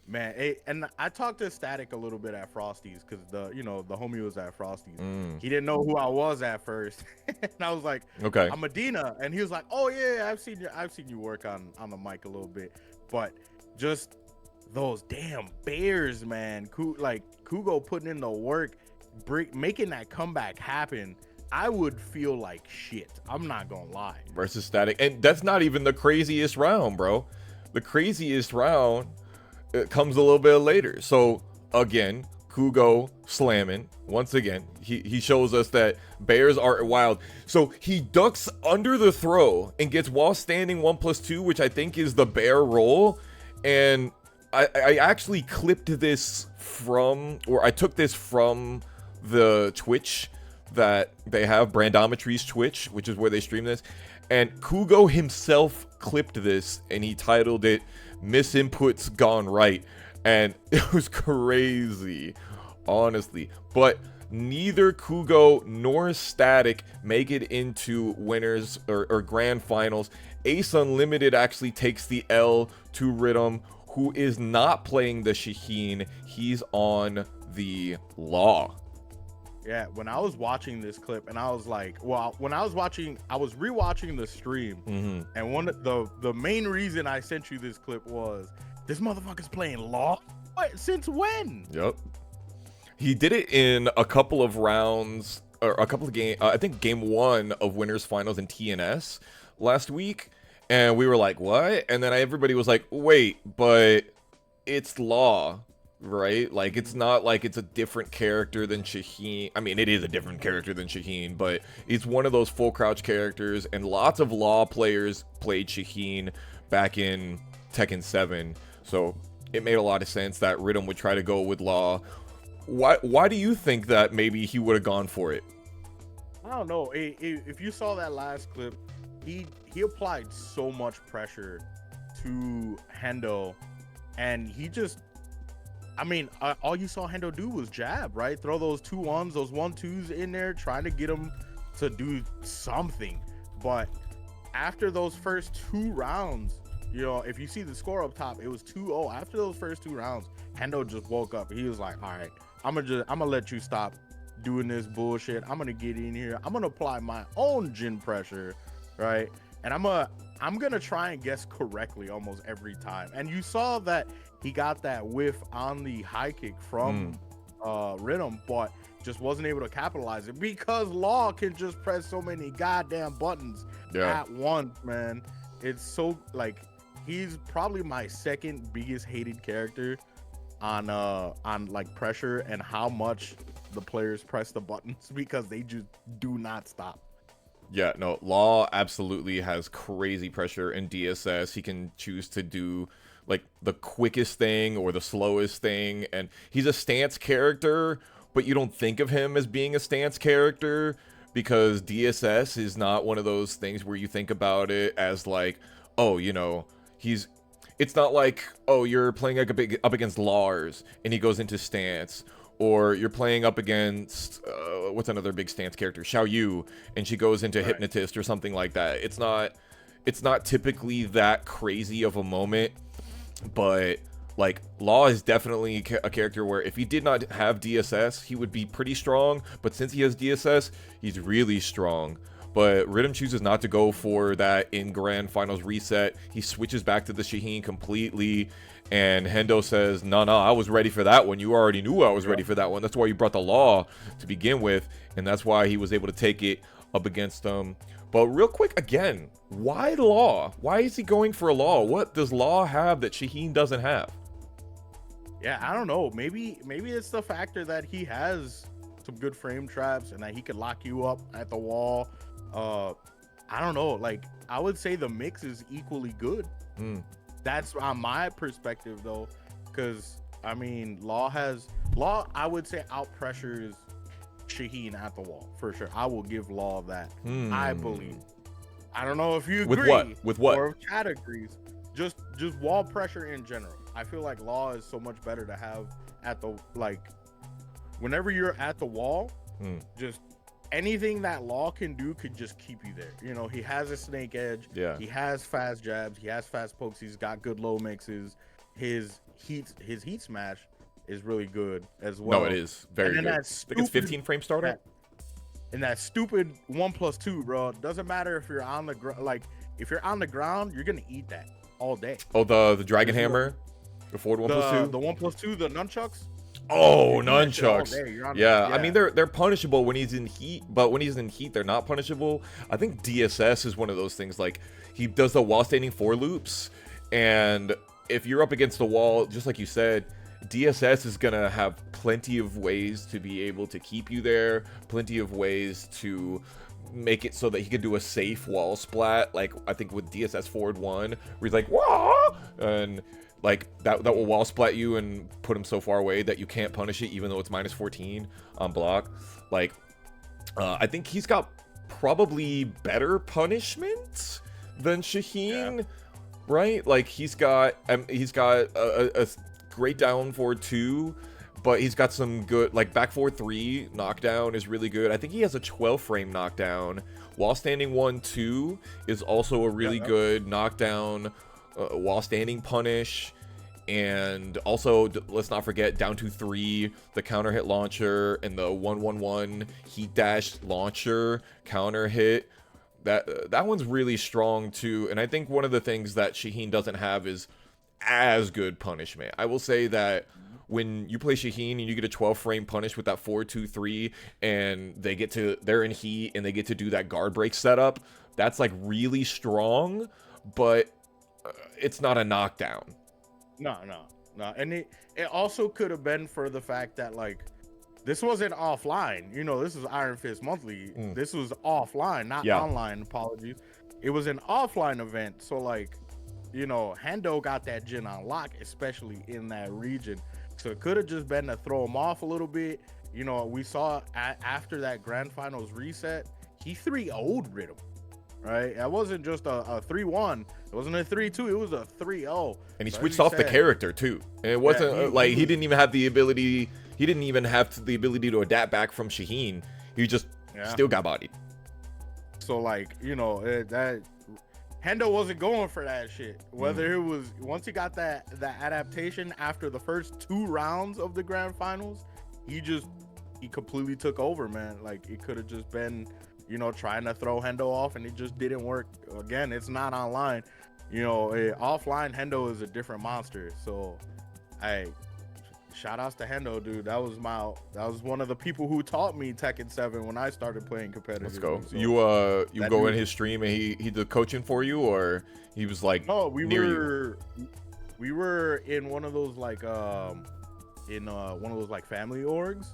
Speaker 2: Man, and I talked to Static a little bit at Frosty's, because the homie was at Frosty's. He didn't know who I was at first, and I was like, "Okay, I'm Medina," and he was like, "Oh yeah, I've seen you work on the mic a little bit." But just those damn bears, man. Kugo putting in the work, making that comeback happen. I would feel like shit. I'm not gonna lie.
Speaker 1: Versus Static, and that's not even the craziest round, bro. The craziest round, it comes a little bit later. So again, Kugo slamming once again. He shows us that bears are wild. So he ducks under the throw and gets while standing 1+2, which I think is the bear roll. And I actually clipped this from, or I took this from the Twitch that they have, Brandometry's Twitch, which is where they stream this. And Kugo himself clipped this and he titled it "Misinputs Gone Right," and it was crazy, honestly. But neither Kugo nor Static make it into winners or grand finals. Ace Unlimited actually takes the L to Rhythm, who is not playing the Shaheen. He's on the Law.
Speaker 2: Yeah, when I was watching this clip, and I was like, well, I was rewatching the stream, and one of the main reason I sent you this clip was this motherfucker's playing Law. What? Since when?
Speaker 1: Yep. He did it in a couple of rounds, or a couple of games. I think game 1 of winners finals in TNS last week, and we were like, what? And then everybody was like, wait, but it's Law. Right? Like, it's not like it's a different character than Shaheen. I mean, it is a different character than Shaheen, but it's one of those full crouch characters, and lots of Law players played Shaheen back in Tekken 7, so it made a lot of sense that Rhythm would try to go with Law. Why do you think that maybe he would have gone for it?
Speaker 2: I don't know. If you saw that last clip, he applied so much pressure to Hendo, and he just, I mean, all you saw Hendo do was jab, right? Throw those 2-1s, those 1-2s in there, trying to get him to do something. But after those first 2 rounds, you know, if you see the score up top, it was 2-0. After those first 2 rounds, Hendo just woke up. He was like, all right, I'm gonna let you stop doing this bullshit. I'm gonna get in here. I'm gonna apply my own Jin pressure, right? And I'm gonna try and guess correctly almost every time. And you saw that he got that whiff on the high kick from Rhythm, but just wasn't able to capitalize it because Law can just press so many goddamn buttons at once, man. It's so like he's probably my second biggest hated character on like pressure and how much the players press the buttons because they just do not stop.
Speaker 1: Yeah, no, Law absolutely has crazy pressure in DSS. He can choose to do like the quickest thing or the slowest thing, and he's a stance character, but you don't think of him as being a stance character because DSS is not one of those things where you think about it as like, oh, you know, it's not like, oh, you're playing like up against Lars and he goes into stance, or you're playing up against what's another big stance character, Xiaoyu, and she goes into Hypnotist or something like that. It's not typically that crazy of a moment, but like Law is definitely a character where if he did not have DSS, he would be pretty strong, but since he has DSS, he's really strong. But Rhythm chooses not to go for that in Grand Finals reset. He switches back to the Shaheen completely, and Hendo says, no, I was ready for that one. You already knew I was ready for that one. That's why you brought the Law to begin with, and that's why he was able to take it up against them. But real quick, again, why Law? Why is he going for a Law? What does Law have that Shaheen doesn't have?
Speaker 2: Yeah, I don't know. Maybe it's the factor that he has some good frame traps and that he could lock you up at the wall. I don't know. Like, I would say the mix is equally good. That's on my perspective, though, because I mean, Law, I would say, out pressures Shaheen at the wall for sure. I will give Law that. I believe. I don't know if you agree.
Speaker 1: With what?
Speaker 2: Or if Chad agrees. Just wall pressure in general. I feel like Law is so much better to have at the, like, whenever you're at the wall, just anything that Law can do could just keep you there. You know, he has a snake edge. Yeah. He has fast jabs. He has fast pokes. He's got good low mixes. His heat smash is really good as well.
Speaker 1: No, it is very good. I think it's 15 frame starter.
Speaker 2: And that stupid 1+2, bro. It doesn't matter if you're on the ground. Like, if you're on the ground, you're gonna eat that all day.
Speaker 1: Oh, the Dragon Hammer, the forward 1+2,
Speaker 2: the 1+2, the nunchucks.
Speaker 1: Oh, nunchucks. Yeah, I mean, they're punishable when he's in heat, but when he's in heat, they're not punishable. I think DSS is one of those things, like, he does the wall standing 4 loops, and if you're up against the wall, just like you said, DSS is gonna have plenty of ways to be able to keep you there, plenty of ways to make it so that he can do a safe wall splat, like I think with DSS forward 1, where he's like, wah! And like that will wall splat you and put him so far away that you can't punish it, even though it's -14 on block. Like, I think he's got probably better punishment than Shaheen, right? Like he's got a great down forward 2, but he's got some good, like, back forward 3 knockdown is really good. I think he has a 12 frame knockdown. Wall standing 1-2 is also a really good knockdown. While standing punish, and also let's not forget down to 3, the counter hit launcher, and the 1-1-1 heat dash launcher counter hit. That one's really strong too. And I think one of the things that Shaheen doesn't have is as good punishment. I will say that when you play Shaheen and you get a 12 frame punish with that 4-2-3, and they're in heat and they get to do that guard break setup, that's like really strong, but it's not a knockdown.
Speaker 2: No. And it also could have been for the fact that, like, this wasn't offline. You know, this is Iron Fist Monthly. This was offline, not online. Apologies. It was an offline event. So, like, you know, Hendo got that Jin on lock, especially in that region. So it could have just been to throw him off a little bit. You know, we saw after that Grand Finals reset, he 3-0'd Rhythm. Right, it wasn't just a 3-1. It wasn't a 3-2. It was a 3-0.
Speaker 1: And he switched off the character too. And it wasn't like he didn't even have the ability. He didn't even have the ability to adapt back from Shaheen. He just still got bodied.
Speaker 2: So, like, you know, that Hendo wasn't going for that shit. Whether it was once he got that adaptation after the first 2 rounds of the Grand Finals, he just he completely took over, man. Like, it could have just been, you know, trying to throw Hendo off, and it just didn't work. Again, it's not online. You know, offline Hendo is a different monster. So, shout outs to Hendo, dude. That was one of the people who taught me Tekken 7 when I started playing competitive.
Speaker 1: Let's go.
Speaker 2: So
Speaker 1: You go in his stream and he did coaching for you, or he was like
Speaker 2: we were in one of those like one of those like family orgs.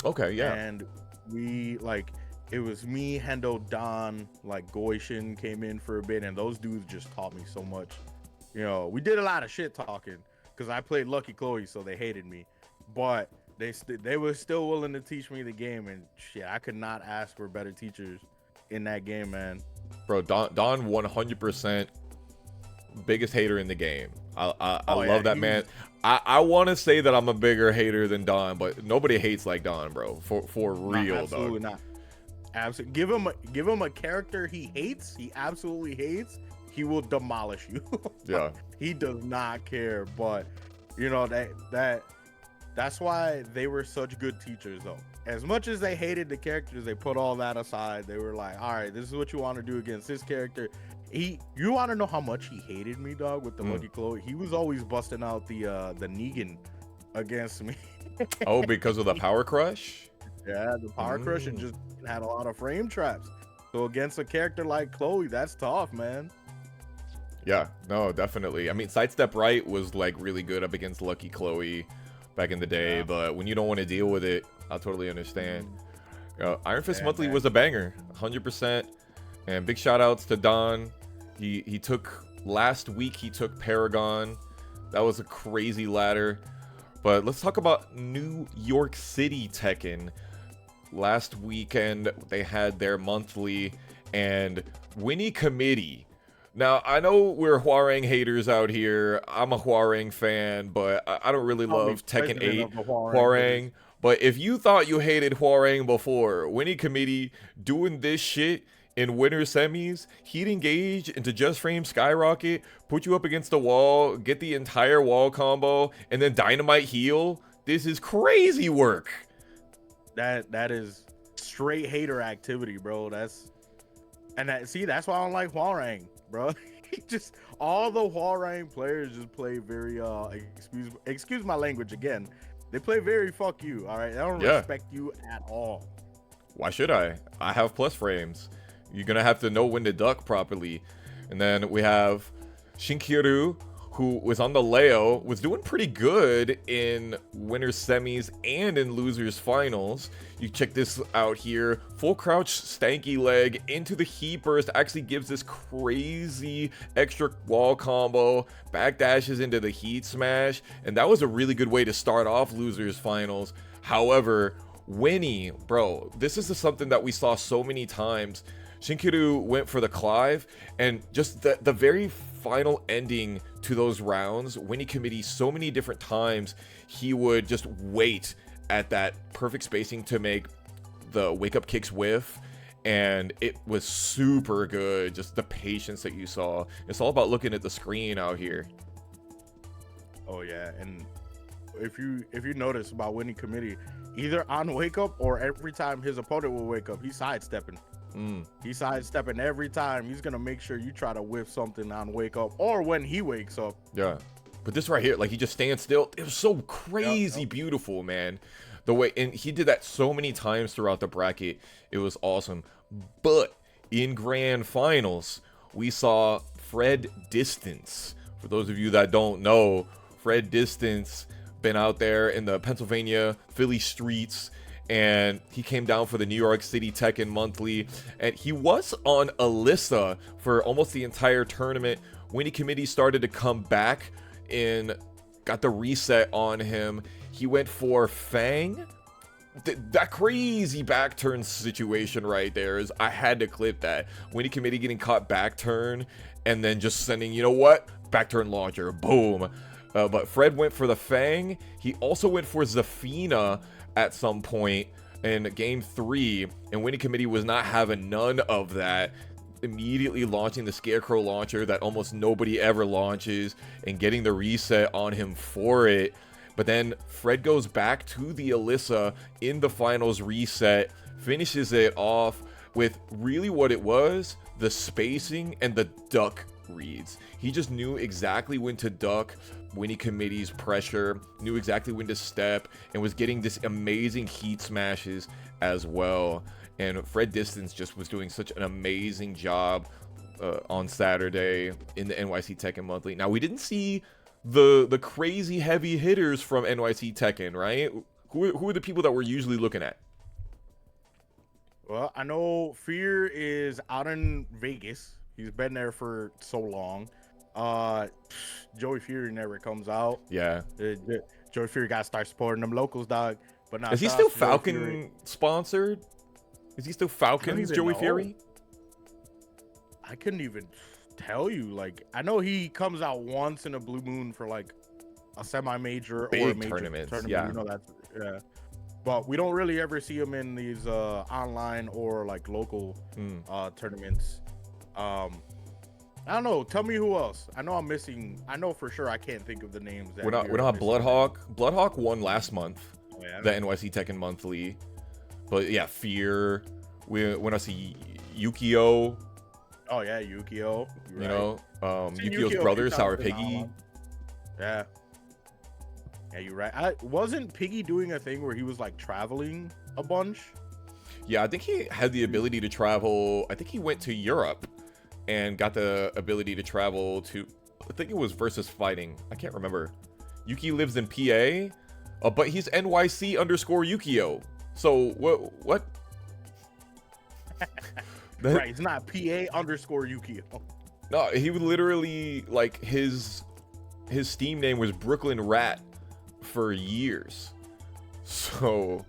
Speaker 1: Okay, yeah.
Speaker 2: And we like, it was me, Hendo, Don, like Goishin came in for a bit, and those dudes just taught me so much. You know, we did a lot of shit talking because I played Lucky Chloe, so they hated me, but they were still willing to teach me the game, and shit, I could not ask for better teachers in that game, man.
Speaker 1: Bro, Don 100% biggest hater in the game. I love
Speaker 2: yeah,
Speaker 1: that man. I want to say that I'm a bigger hater than Don, but nobody hates like Don, bro. For real,
Speaker 2: absolutely
Speaker 1: dog.
Speaker 2: Not. Absolutely. Give him a character he hates. He absolutely hates. He will demolish you.
Speaker 1: Yeah.
Speaker 2: He does not care. But you know that's why they were such good teachers, though. As much as they hated the characters, they put all that aside. They were like, all right, this is what you want to do against this character. You want to know how much he hated me, dog, with the Lucky Chloe? He was always busting out the Negan against me.
Speaker 1: Oh, because of the power crush?
Speaker 2: Yeah, the power crush, and just had a lot of frame traps. So against a character like Chloe, that's tough, man.
Speaker 1: Yeah, no, definitely. I mean, sidestep right was like really good up against Lucky Chloe back in the day, but when you don't want to deal with it, I totally understand. Iron Fist Monthly was a banger, 100%. And big shout outs to Don. He took last week. He took Paragon. That was a crazy ladder. But let's talk about New York City Tekken. Last weekend they had their monthly, and Winnie Committee. Now I know we're Hwarang haters out here. I'm a Hwarang fan, but I don't really love Tekken 8 Hwarang. But if you thought you hated Hwarang before, Winnie Committee doing this shit in winter semis, heat engage into just frame skyrocket, put you up against the wall, get the entire wall combo, and then dynamite heal. This is crazy work.
Speaker 2: That is straight hater activity, bro. That's why I don't like Hwarang, bro. Just all the Hwarang players just play very excuse my language again. They play very fuck you, all right? They don't respect you at all.
Speaker 1: Why should I? I have plus frames. You're gonna have to know when to duck properly. And then we have Shinkiru, who was on the Leo, was doing pretty good in winners semis and in losers finals. You check this out here. Full crouch stanky leg into the heat burst, actually gives this crazy extra wall combo, back dashes into the heat smash, and that was a really good way to start off losers finals. However, Winnie, bro, this is something that we saw so many times. Shinkiru went for the Clive, and just the very final ending to those rounds, Winnie Committee, so many different times, he would just wait at that perfect spacing to make the wake up kicks whiff, and it was super good. Just the patience that you saw. It's all about looking at the screen out here.
Speaker 2: Oh yeah, and if you notice about Winnie Committee, either on wake up or every time his opponent will wake up, he's sidestepping. He's sidestepping every time. He's gonna make sure you try to whiff something on wake up or when he wakes up.
Speaker 1: Yeah, but this right here, like, he just stands still. It was so crazy beautiful, man. The way, and he did that so many times throughout the bracket. It was awesome. But in grand finals, we saw Fred Distance. For those of you that don't know, Fred Distance been out there in the Pennsylvania, Philly streets, and he came down for the New York City Tekken Monthly, and he was on Alyssa for almost the entire tournament. Winnie Committee started to come back and got the reset on him. He went for Fang. That crazy back turn situation right there is, I had to clip that. Winnie Committee getting caught back turn and then just sending, you know what, back turn launcher, boom. But Fred went for the Fang. He also went for Zafina at some point in game 3, and Winnie Committee was not having none of that, immediately launching the Scarecrow launcher that almost nobody ever launches and getting the reset on him for it. But then Fred goes back to the Alyssa in the finals reset, finishes it off with really what it was, the spacing and the duck reads. He just knew exactly when to duck, winning committee's pressure, knew exactly when to step, and was getting this amazing heat smashes as well. And Fred Distance just was doing such an amazing job on Saturday in the NYC Tekken Monthly. Now, we didn't see the crazy heavy hitters from NYC Tekken, right? Who are the people that we're usually looking at?
Speaker 2: Well, I know Fear is out in Vegas. He's been there for so long. Joey Fury never comes out.
Speaker 1: Yeah.
Speaker 2: Joey Fury got to start supporting them locals, dog. But now
Speaker 1: is he still Falcon sponsored? Is he still Falcon's Joey Fury?
Speaker 2: I couldn't even tell you. Like, I know he comes out once in a blue moon for like a semi-major or a major tournament.
Speaker 1: Yeah.
Speaker 2: You know that. Yeah. But we don't really ever see him in these online or like local tournaments. I don't know. Tell me who else. I know I'm missing. I know for sure I can't think of the names.
Speaker 1: We don't have Bloodhawk. Bloodhawk won last month. Oh, yeah, the NYC Tekken Monthly. But yeah, Fear. We don't see Yukio.
Speaker 2: Oh yeah, Yukio.
Speaker 1: You know, Yukio's brother, Sour Piggy.
Speaker 2: Yeah. Yeah, you're right. Wasn't Piggy doing a thing where he was like traveling a bunch?
Speaker 1: Yeah, I think he had the ability to travel. I think he went to Europe and got the ability to travel to, I think it was Versus Fighting. I can't remember. Yuki lives in PA, but he's NYC_Yukio. So what?
Speaker 2: Right, it's not PA_Yukio.
Speaker 1: No, he would literally, like, his Steam name was Brooklyn Rat for years. So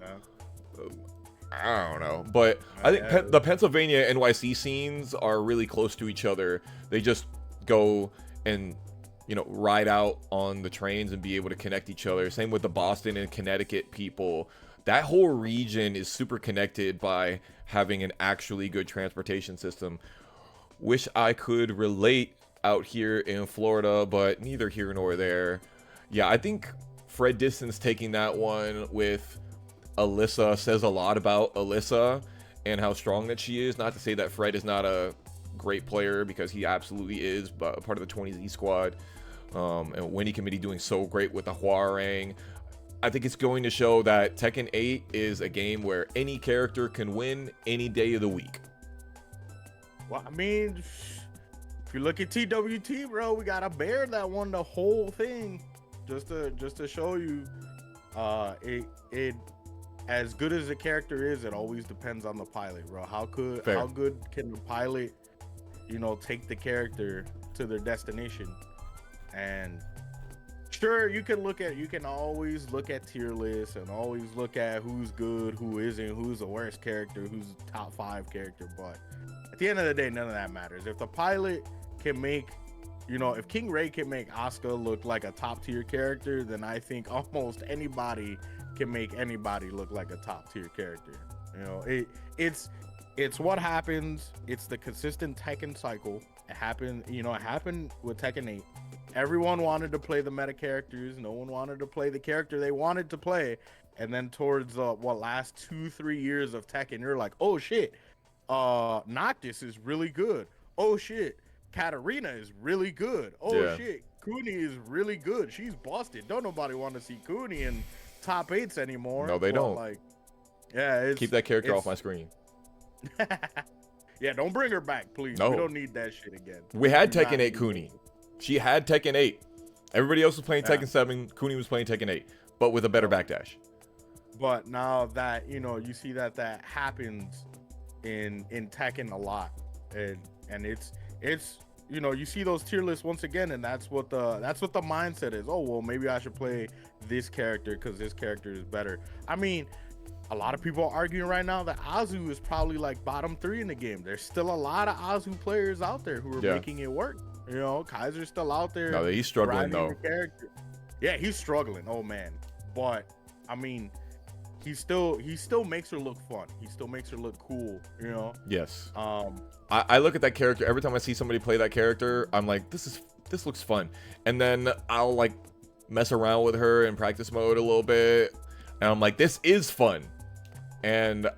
Speaker 1: I don't know, but I think the Pennsylvania NYC scenes are really close to each other. They just go and, you know, ride out on the trains and be able to connect each other. Same with the Boston and Connecticut people. That whole region is super connected by having an actually good transportation system. Wish I could relate out here in Florida, but neither here nor there. Yeah, I think Fred Distance taking that one with Alyssa says a lot about Alyssa and how strong that she is. Not to say that Fred is not a great player, because he absolutely is, but part of the 20Z squad. And Winnie Committee doing so great with the Hwoarang. I think it's going to show that Tekken 8 is a game where any character can win any day of the week.
Speaker 2: Well, I mean, if you look at TWT, bro, we got a bear that won the whole thing. Just to show you, it as good as the character is, it always depends on the pilot, bro. How good can the pilot, you know, take the character to their destination? And sure, you can always look at tier lists and always look at who's good, who isn't, who's the worst character, who's the top 5 character. But at the end of the day, none of that matters. If the pilot can make, you know, if King Ray can make Asuka look like a top tier character, then I think almost anybody can make anybody look like a top tier character. You know, it's what happens. It's the consistent Tekken cycle. It happened with Tekken 8. Everyone wanted to play the meta characters. No one wanted to play the character they wanted to play. And then towards last 2-3 years of Tekken, you're like, oh shit, Noctis is really good. Oh shit, Katarina is really good. Oh shit, Kuni is really good. She's busted. Don't nobody want to see Kuni in top 8s anymore.
Speaker 1: No, they don't.
Speaker 2: Like, yeah,
Speaker 1: keep that character off my screen.
Speaker 2: Yeah, don't bring her back, please. No. We don't need that shit again.
Speaker 1: We had Tekken 8 Kuni. She had Tekken 8. Everybody else was playing Tekken 7. Kuni was playing Tekken 8, but with a better backdash.
Speaker 2: But now that, you know, you see that happens in Tekken a lot, and it's you know, you see those tier lists once again, and that's what the mindset is. Oh, well, maybe I should play this character because this character is better. I mean, a lot of people are arguing right now that Azu is probably like bottom 3 in the game. There's still a lot of Azu players out there who are making it work. You know, Kaiser's still out there.
Speaker 1: No, he's struggling though.
Speaker 2: Yeah, he's struggling. Oh man, but I mean, he still makes her look fun. He still makes her look cool. You know.
Speaker 1: Yes. I look at that character every time I see somebody play that character. I'm like, this looks fun, and then I'll like mess around with her in practice mode a little bit, and I'm like, this is fun. And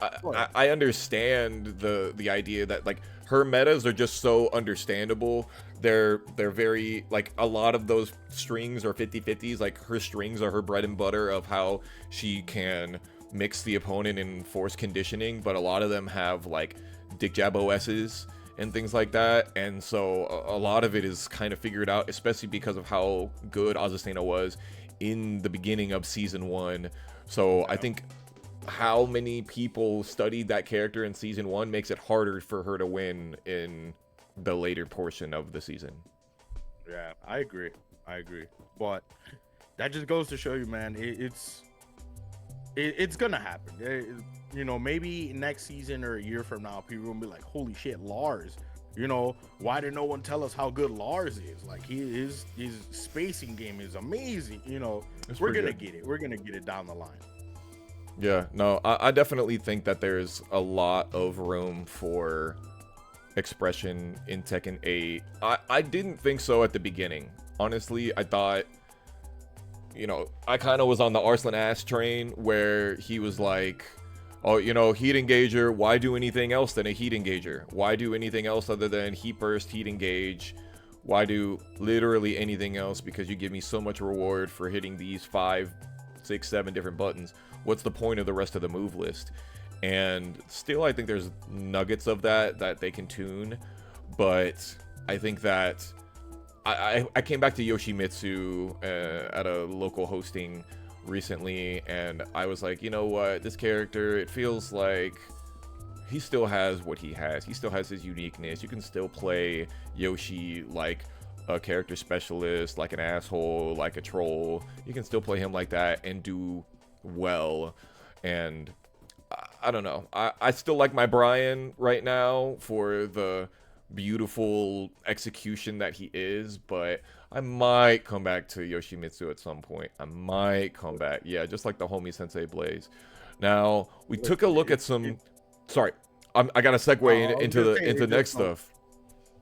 Speaker 1: I understand the idea that like her metas are just so understandable. They're very like, a lot of those strings are 50-50s. Like her strings are her bread and butter of how she can mix the opponent in force conditioning, but a lot of them have like dick jab OSs and things like that, and so a lot of it is kind of figured out, especially because of how good Azucena was in the beginning of season 1. So I think how many people studied that character in season 1 makes it harder for her to win in the later portion of the season.
Speaker 2: Yeah, I agree, but that just goes to show you, man, it's gonna happen. You know, maybe next season or a year from now, people will be like, holy shit, Lars, you know, why did no one tell us how good Lars is? Like, his spacing game is amazing. You know, we're gonna get it down the line.
Speaker 1: Yeah, no, I definitely think that there's a lot of room for expression in Tekken 8. I didn't think so at the beginning. Honestly, I thought, you know, I kind of was on the Arslan Ash train where he was like, oh, you know, heat engager, why do anything else than a heat engager? Why do anything else other than heat burst, heat engage? Why do literally anything else? Because you give me so much reward for hitting these 5, 6, 7 different buttons. What's the point of the rest of the move list? And still, I think there's nuggets of that they can tune, but I think that I came back to Yoshimitsu at a local hosting recently, and I was like, you know what, this character, it feels like he still has what he has. He still has his uniqueness. You can still play Yoshi like a character specialist, like an asshole, like a troll. You can still play him like that and do well. And I don't know, I still like my Brian right now for the beautiful execution that he is, but I might come back to Yoshimitsu at some point. I might come back, yeah, just like the homie Sensei Blaze. Now we took a look at some. Sorry, I got to segue into next stuff.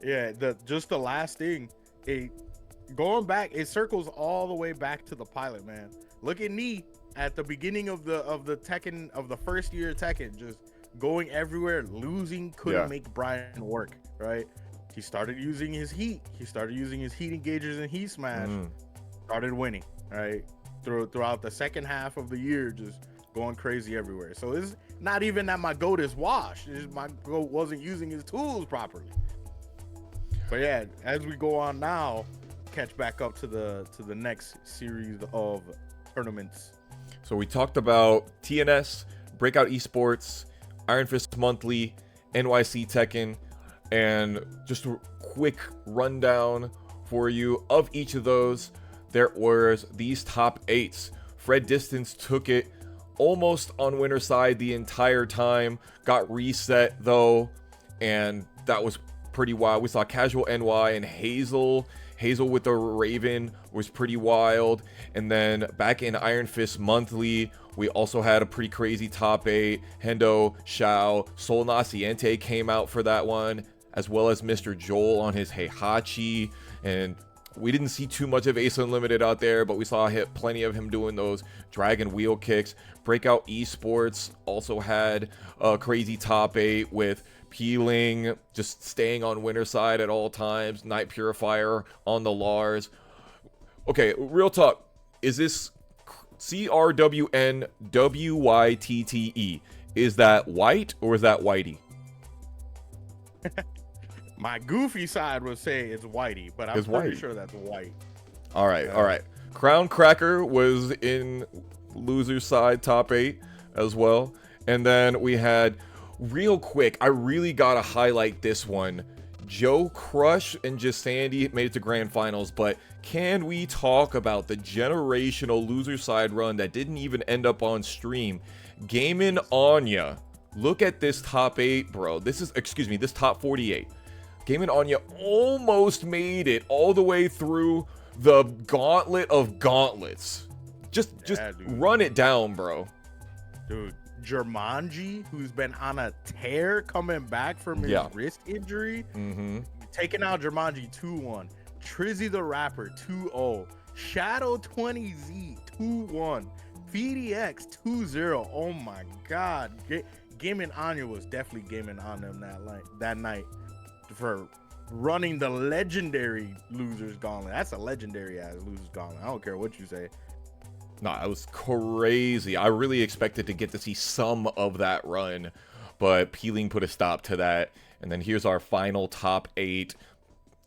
Speaker 2: Yeah, the last thing, going back, it circles all the way back to the pilot, man. Look at me at the beginning of the Tekken, of the first year of Tekken, just going everywhere, losing, couldn't make Brian work, right? He started using his heat. He started using his heat engagers and heat smash. Started winning, right? Throughout the second half of the year, just going crazy everywhere. So it's not even that my GOAT is washed. It's just my GOAT wasn't using his tools properly. But yeah, as we go on now, catch back up to the next series of tournaments.
Speaker 1: So we talked about TNS, Breakout Esports, Iron Fist Monthly, NYC Tekken, and just a quick rundown for you of each of those. There was these top 8s. Fred Distance took it almost on winner's side the entire time, got reset though, and that was pretty wild. We saw Casual NY and Hazel with the Raven was pretty wild. And then back in Iron Fist Monthly, we also had a pretty crazy top 8. Hendo, Xiao, Sol Naciente came out for that one, as well as Mr. Joel on his Heihachi. And we didn't see too much of Ace Unlimited out there, but we saw plenty of him doing those dragon wheel kicks. Breakout Esports also had a crazy top 8 with Pling just staying on winner's side at all times. Night Purifier on the Lars. Okay, real talk. Is this CRWNWYTTE? Is that white or is that whitey?
Speaker 2: My goofy side would say it's whitey, but I'm pretty sure that's white.
Speaker 1: All right, all right. Crown Cracker was in loser's side top 8 as well. And then we had, real quick, I really gotta highlight this one. Joe Crush and Just Sandy made it to grand finals, but can we talk about the generational loser side run that didn't even end up on stream? Gaimin Anya. Look at this top 8, bro. This is, excuse me, this top 48. Gaimin Anya almost made it all the way through the gauntlet of gauntlets. Just run it down, bro.
Speaker 2: Dude, Jumanji, who's been on a tear coming back from his wrist injury, taking out Jumanji 2-1. Trizzy the Rapper 2-0. Shadow 20Z 2-1, VDX 2-0. Oh my God, Gaming Anya was definitely gaming on them that night for running the legendary losers gauntlet. That's a legendary ass losers gauntlet. I don't care what you say.
Speaker 1: Nah, it was crazy. I really expected to get to see some of that run, but Pling put a stop to that. And then here's our final top 8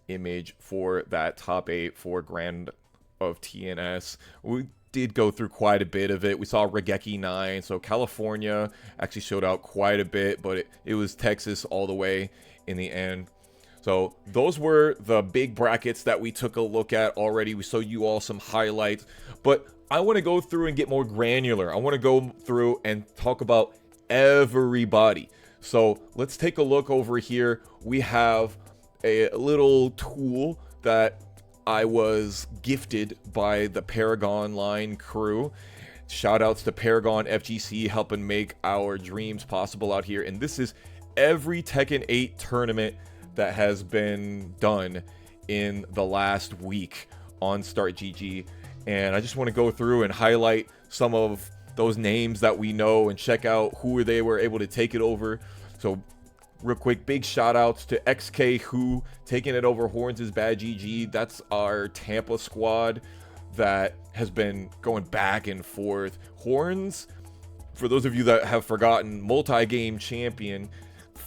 Speaker 1: image for that top 8 for Grand of TNS. We did go through quite a bit of it. We saw Regeki 9, so California actually showed out quite a bit, but it was Texas all the way in the end. So those were the big brackets that we took a look at already. We showed you all some highlights, but I want to go through and get more granular. I want to go through and talk about everybody. So let's take a look over here. We have a little tool that I was gifted by the Paragon Line crew. Shout outs to Paragon FGC helping make our dreams possible out here. And this is every Tekken 8 tournament that has been done in the last week on Start GG. And I just want to go through and highlight some of those names that we know and check out who they were able to take it over. So real quick, big shout outs to XK Who taking it over Horns is Bad GG. That's our Tampa squad that has been going back and forth. Horns, for those of you that have forgotten, multi-game champion,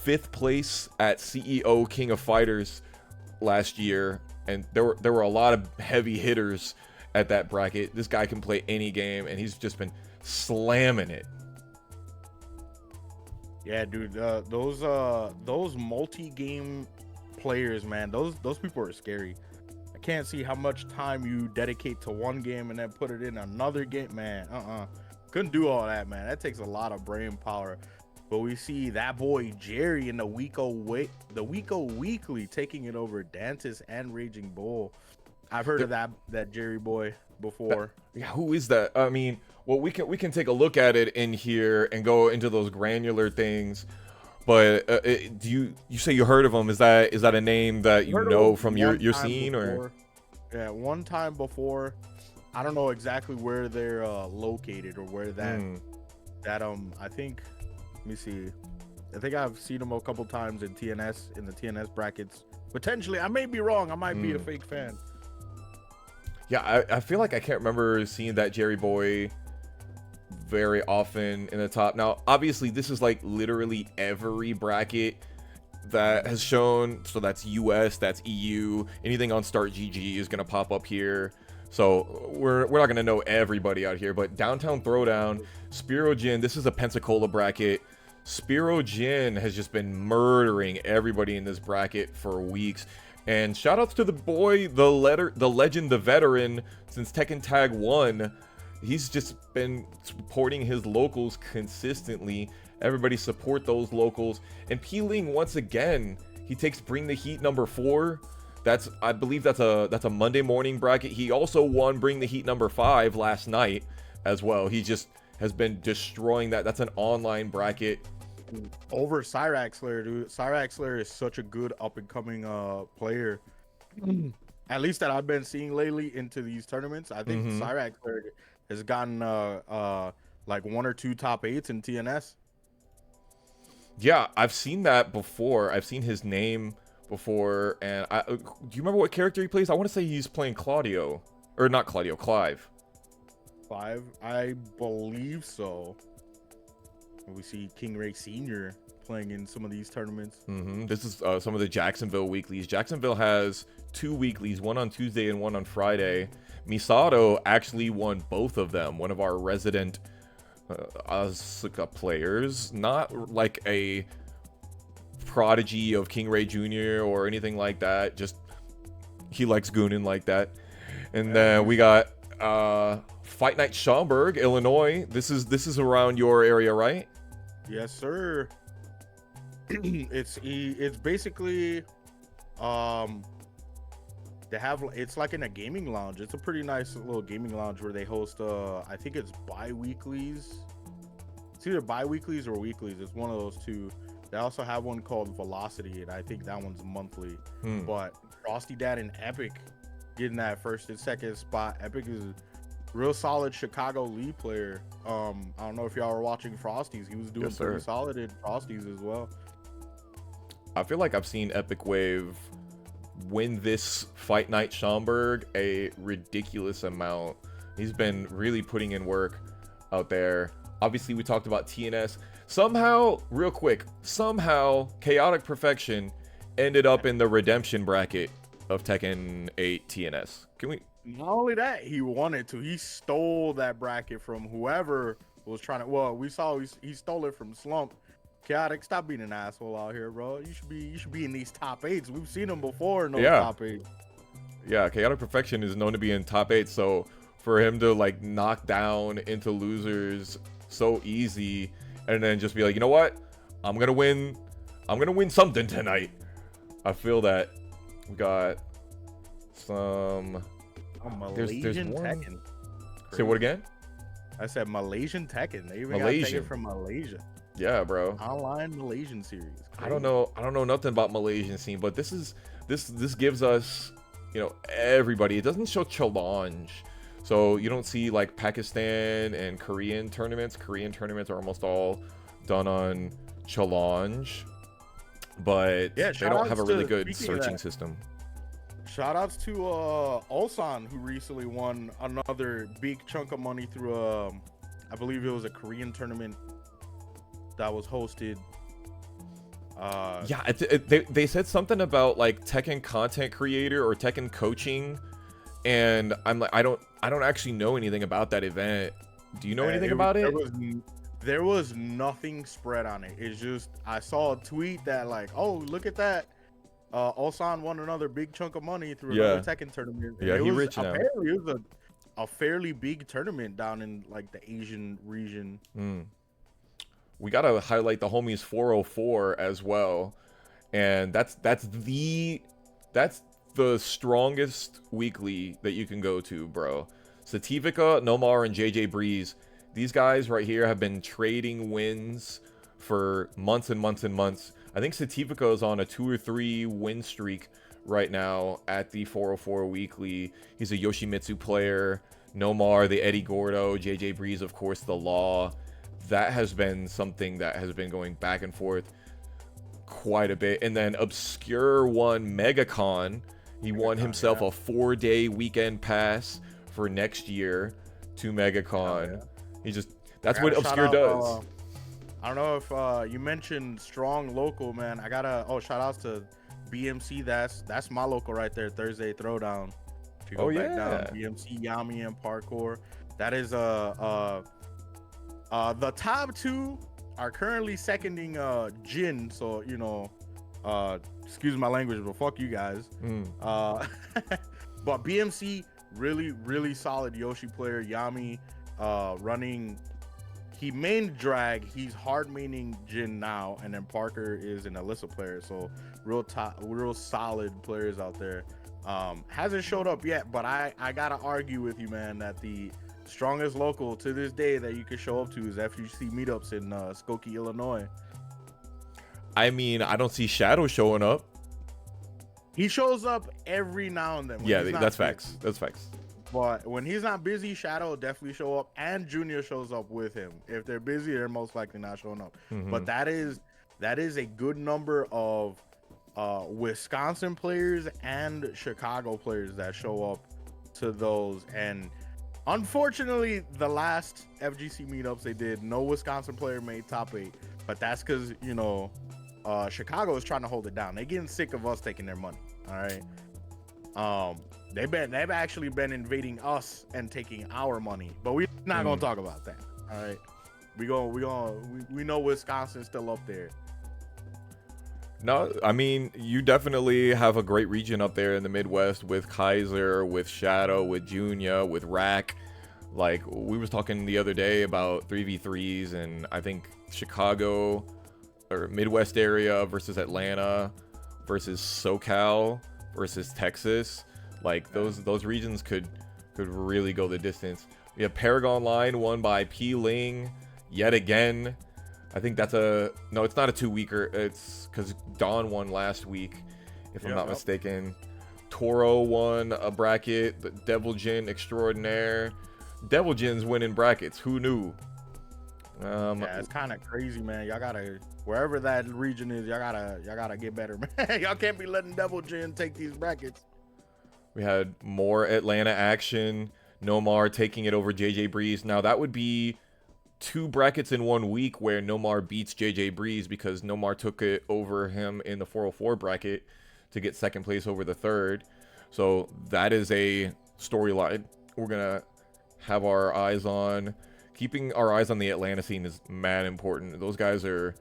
Speaker 1: 5th place at CEO King of Fighters last year, and there were a lot of heavy hitters at that bracket. This guy can play any game, and he's just been slamming it.
Speaker 2: Yeah, dude, those multi-game players, man, those people are scary. I can't see how much time you dedicate to one game and then put it in another game, man. Couldn't do all that, man. That takes a lot of brain power. But we see that boy Jerry in the Wico Weekly taking it over Dantis and Raging Bull. I've heard of that Jerry boy before.
Speaker 1: Yeah, who is that? I mean, well, we can take a look at it in here and go into those granular things. But do you say you heard of him? Is that a name that you know from your scene
Speaker 2: before, or? Yeah, one time before. I don't know exactly where they're located or where that I think. Let me see. I think I've seen him a couple times in the TNS brackets. Potentially, I may be wrong. I might be a fake fan.
Speaker 1: Yeah, I feel like I can't remember seeing that Jerry boy very often in the top. Now, obviously, this is like literally every bracket that has shown. So that's US, that's EU. Anything on Start GG is gonna pop up here. So we're not gonna know everybody out here, but Downtown Throwdown, Spiro Jin. This is a Pensacola bracket. Spiro Jin has just been murdering everybody in this bracket for weeks. And shout outs to the boy, the legend, the veteran since Tekken Tag 1. He's just been supporting his locals consistently. Everybody support those locals. And Pling once again, he takes Bring the Heat number 4. I believe that's a Monday morning bracket. He also won Bring the Heat number 5 last night as well. He just has been destroying that. That's an online bracket.
Speaker 2: Over Cyrax Slayer, dude. Cyrax Slayer is such a good up-and-coming player. At least that I've been seeing lately into these tournaments. I think Cyrax Slayer has gotten like 1 or 2 top 8s in TNS.
Speaker 1: Yeah, I've seen that before. I've seen his name before. And do you remember what character he plays? I want to say he's playing Claudio. Or not Claudio, Clive.
Speaker 2: Clive? I believe so. We see King Ray Sr. playing in some of these tournaments.
Speaker 1: This is some of the Jacksonville weeklies. Jacksonville has 2 weeklies, one on Tuesday and one on Friday. Misato actually won both of them. One of our resident Asuka players. Not like a prodigy of King Ray Jr. or anything like that. Just he likes gooning like that. And then we got Fight Night Schaumburg, Illinois. This is around your area, right?
Speaker 2: Yes, sir. It's basically it's like in a gaming lounge. It's a pretty nice little gaming lounge where they host I think it's bi-weeklies. It's either bi-weeklies or weeklies. It's one of those two. They also have one called Velocity, and I think that one's monthly. But Frosty Dad and Epic getting that first and second spot. Epic is a real solid Chicago league player. I don't know if y'all were watching Frosties. He was doing pretty solid in Frosties as well.
Speaker 1: I feel like I've seen Epic Wave win this Fight Night Schaumburg a ridiculous amount. He's been really putting in work out there. Obviously, we talked about TNS. Somehow, real quick, Chaotic Perfection ended up in the redemption bracket of Tekken 8 TNS. Can we?
Speaker 2: Not only that, he wanted to. He stole that bracket from whoever was trying to. Well, we saw he stole it from Slump. Chaotic, stop being an asshole out here, bro. You should be in these top 8s. We've seen him before in those top 8s.
Speaker 1: Yeah, Chaotic Perfection is known to be in top 8, so for him to like knock down into losers so easy, and then just be like, you know what, I'm gonna win something tonight. I feel that. We got some
Speaker 2: Malaysian Tekken.
Speaker 1: Say what again?
Speaker 2: I said Malaysian Tekken. They even got Tekken from Malaysia.
Speaker 1: Yeah, bro.
Speaker 2: Online Malaysian series. Crazy.
Speaker 1: I don't know nothing about Malaysian scene, but this gives us, everybody. It doesn't show challenge. So you don't see like Pakistan and Korean tournaments. Korean tournaments are almost all done on challenge. But they don't have a really good searching system.
Speaker 2: Shout outs to Ulsan, who recently won another big chunk of money through I believe it was a Korean tournament that was hosted.
Speaker 1: They said something about like Tekken content creator or Tekken coaching, and I'm like, I don't actually know anything about that event. Do you know anything about it?
Speaker 2: There was nothing spread on it. It's just I saw a tweet that like, oh, look at that. Ulsan won another big chunk of money through another Tekken tournament.
Speaker 1: Yeah, he's rich now.
Speaker 2: It was a fairly big tournament down in like the Asian region.
Speaker 1: We gotta highlight the homies 404 as well, and that's the strongest weekly that you can go to, bro. Sativica, Nomar, and JJ Breeze. These guys right here have been trading wins for months and months and months. I think Sativica is on a 2 or 3 win streak right now at the 404 weekly. He's a Yoshimitsu player. Nomar, the Eddie Gordo. JJ Breeze, of course, the Law. That has been something that has been going back and forth quite a bit. And then Obscure won MegaCon. He won himself a 4-day weekend pass for next year to MegaCon. That's what Obscure does.
Speaker 2: I don't know if you mentioned strong local, man. I gotta shout outs to BMC. That's my local right there. Thursday Throwdown. If you go back down, BMC, Yami, and Parkour. That is the top 2 are currently seconding Jin. So excuse my language, but fuck you guys. But BMC, really solid Yoshi player. Yami running. He main drag. He's hard maining Jin now, and then Parker is an Alyssa player. So real solid players out there. Hasn't showed up yet, but I gotta argue with you, man, that the strongest local to this day that you can show up to is FGC meetups in Skokie, Illinois.
Speaker 1: I mean, I don't see Shadow showing up.
Speaker 2: He shows up every now and then.
Speaker 1: Yeah, that's facts. That's facts.
Speaker 2: But when he's not busy, Shadow will definitely show up, and Junior shows up with him. If they're busy, they're most likely not showing up. But that is a good number of Wisconsin players and Chicago players that show up to those. And unfortunately, the last FGC meetups they did, no Wisconsin player made top 8. But that's because Chicago is trying to hold it down. They're getting sick of us taking their money. All right. They've actually been invading us and taking our money, but we're not gonna talk about that. All right, we know Wisconsin's still up there.
Speaker 1: No, I mean, you definitely have a great region up there in the Midwest with Kaiser, with Shadow, with Junior, with Rack. Like we was talking the other day about 3v3s, and I think Chicago or Midwest area versus Atlanta versus SoCal versus Texas. Like those regions could really go the distance. We have Paragon Line won by Pling yet again. I think that's no, it's not a 2-weeker. It's because Dawn won last week, if I'm not mistaken. Toro won a bracket. The Devil Jin Extraordinaire. Devil Jin's winning brackets. Who knew?
Speaker 2: Yeah, it's kind of crazy, man. Y'all gotta, wherever that region is, y'all gotta get better, man. Y'all can't be letting Devil Jin take these brackets.
Speaker 1: We had more Atlanta action. Nomar taking it over JJ Breeze. Now that would be 2 brackets in 1 week where Nomar beats JJ Breeze, because Nomar took it over him in the 404 bracket to get 2nd place over the 3rd. So that is a storyline we're gonna have our eyes on. Keeping our eyes on the Atlanta scene is mad important. Those guys are,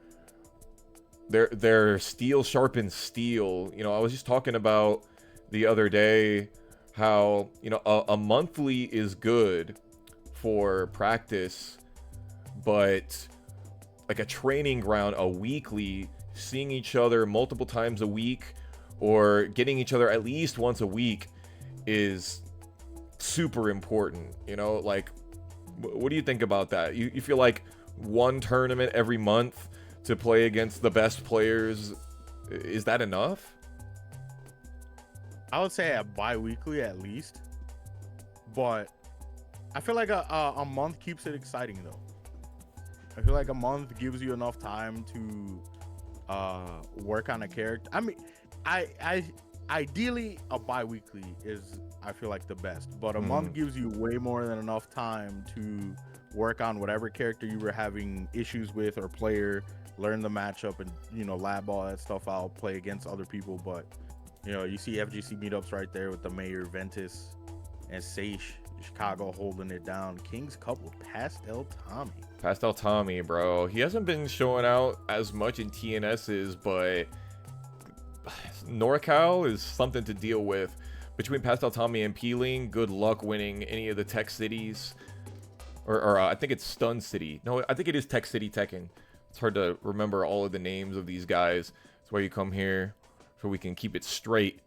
Speaker 1: they're steel sharpens steel. You know, I was just talking about the other day how, you know, a monthly is good for practice, but like a training ground, a weekly, seeing each other multiple times a week or getting each other at least once a week is super important. You know, like, what do you think about that? You feel like one tournament every month to play against the best players, is that enough?
Speaker 2: I would say a bi-weekly at least, but I feel like a month keeps it exciting though. I feel like a month gives you enough time to work on a character. I mean, I ideally a bi-weekly is, I feel like, the best, but a month gives you way more than enough time to work on whatever character you were having issues with or player, learn the matchup, and, you know, lab all that stuff out, play against other people. But, you know, you see FGC meetups right there with the Mayor, Ventus, and Seish, Chicago holding it down. King's Cup with Pastel Tommy.
Speaker 1: Pastel Tommy, bro. He hasn't been showing out as much in TNS's, but NorCal is something to deal with. Between Pastel Tommy and Pling, good luck winning any of the Tech Cities. Or I think it's Stun City. No, I think it is Tech City Tekken. It's hard to remember all of the names of these guys. That's why you come here, so we can keep it straight.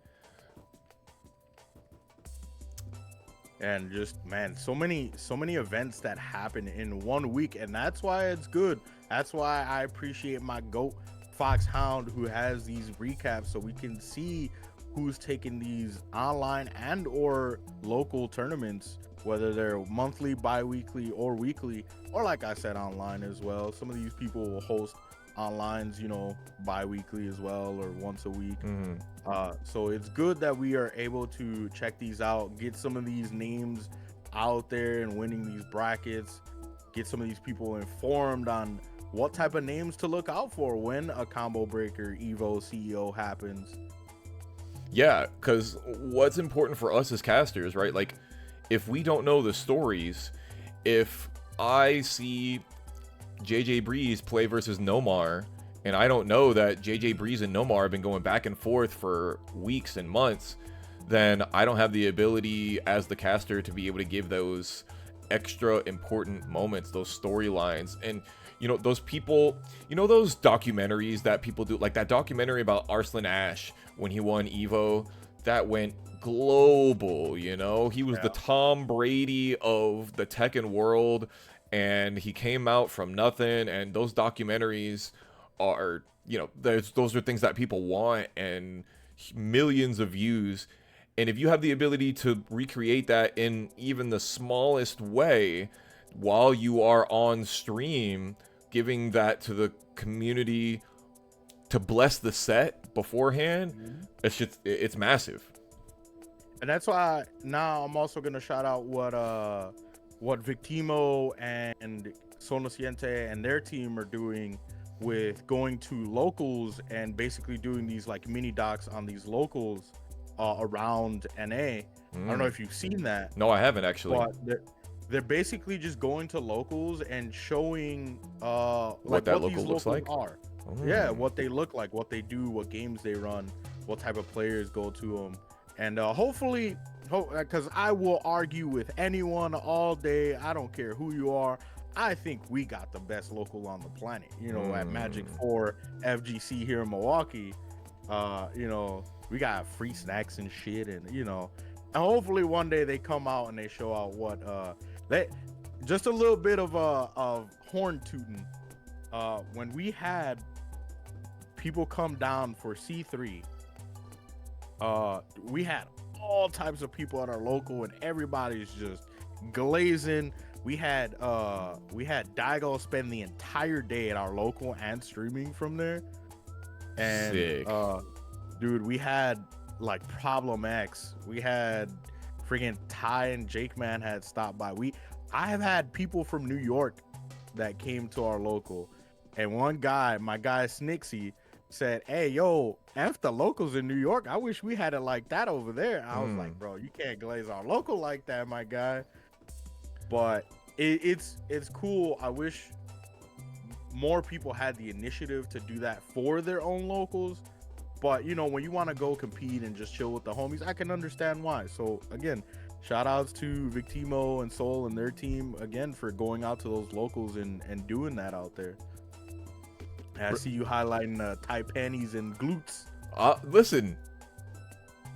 Speaker 2: And just, man, so many events that happen in 1 week, and that's why it's good. That's why I appreciate my GOAT Foxhound, who has these recaps, so we can see who's taking these online and or local tournaments, whether they're monthly, bi-weekly, or weekly, or like I said, online as well. Some of these people will host onlines, you know, bi-weekly as well, or once a week. So it's good that we are able to check these out, get some of these names out there and winning these brackets, get some of these people informed on what type of names to look out for when a combo breaker Evo CEO happens.
Speaker 1: Yeah, because what's important for us as casters, right? Like, if we don't know the stories, if I see JJ Breeze play versus Nomar, and I don't know that JJ Breeze and Nomar have been going back and forth for weeks and months, then I don't have the ability as the caster to be able to give those extra important moments, those storylines. And, you know, those people, you know, those documentaries that people do, like that documentary about Arslan Ash when he won Evo, that went global. You know, he was the Tom Brady of the Tekken world, and he came out from nothing. And those documentaries are, you know, those are things that people want, and millions of views. And if you have the ability to recreate that in even the smallest way while you are on stream, giving that to the community to bless the set beforehand, it's massive.
Speaker 2: And that's why now I'm also gonna shout out what Victimo and Sonociente and their team are doing with going to locals and basically doing these like mini docs on these locals around NA. I don't know if you've seen that.
Speaker 1: No, I haven't actually.
Speaker 2: But they're basically just going to locals and showing
Speaker 1: what that local looks like.
Speaker 2: Yeah, what they look like, what they do, what games they run, what type of players go to them. And hopefully, because I will argue with anyone all day, I don't care who you are, I think we got the best local on the planet, you know, at Magic 4 FGC here in Milwaukee. You know, we got free snacks and shit, and you know, and hopefully one day they come out and they show out what just a little bit of horn tooting. When we had people come down for C3, We had all types of people at our local, and everybody's just glazing. We had Daigo spend the entire day at our local and streaming from there. And
Speaker 1: Sick.
Speaker 2: Dude, we had like Problem X. We had freaking Ty and Jake Man had stopped by. I have had people from New York that came to our local, and one guy, my guy Snixie, said, "Hey, yo, F the locals in New York. I wish we had it like that over there." I was like, "Bro, you can't glaze our local like that, my guy." But it's cool. I wish more people had the initiative to do that for their own locals. But you know, when you want to go compete and just chill with the homies, I can understand why. So again, shout outs to Victimo and Soul and their team again for going out to those locals and doing that out there. And I see you highlighting tight panties and glutes.
Speaker 1: Listen,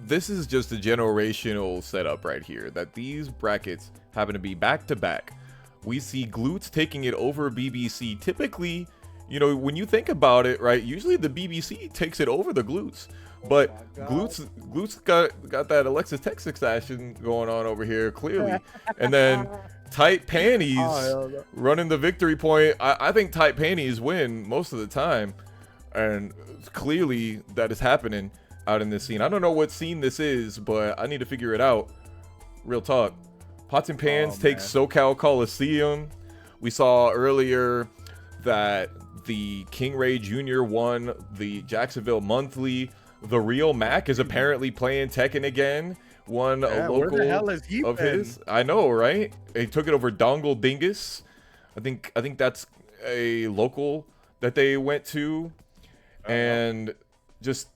Speaker 1: this is just a generational setup right here, that these brackets happen to be back to back. We see glutes taking it over BBC. Typically, you know, when you think about it, right, usually the BBC takes it over the glutes. But glutes got that Alexis Texas action going on over here, clearly. And then tight panties running the victory point. I think tight panties win most of the time. And clearly that is happening out in this scene. I don't know what scene this is, but I need to figure it out. Real talk. Pots and Pans takes SoCal Coliseum. We saw earlier that the King Ray Jr. won the Jacksonville Monthly. The Real Mac is apparently playing Tekken again. Won a local
Speaker 2: where the hell is he
Speaker 1: of
Speaker 2: been?
Speaker 1: his. I know, right? He took it over Dongle Dingus. I think that's a local that they went to. And just,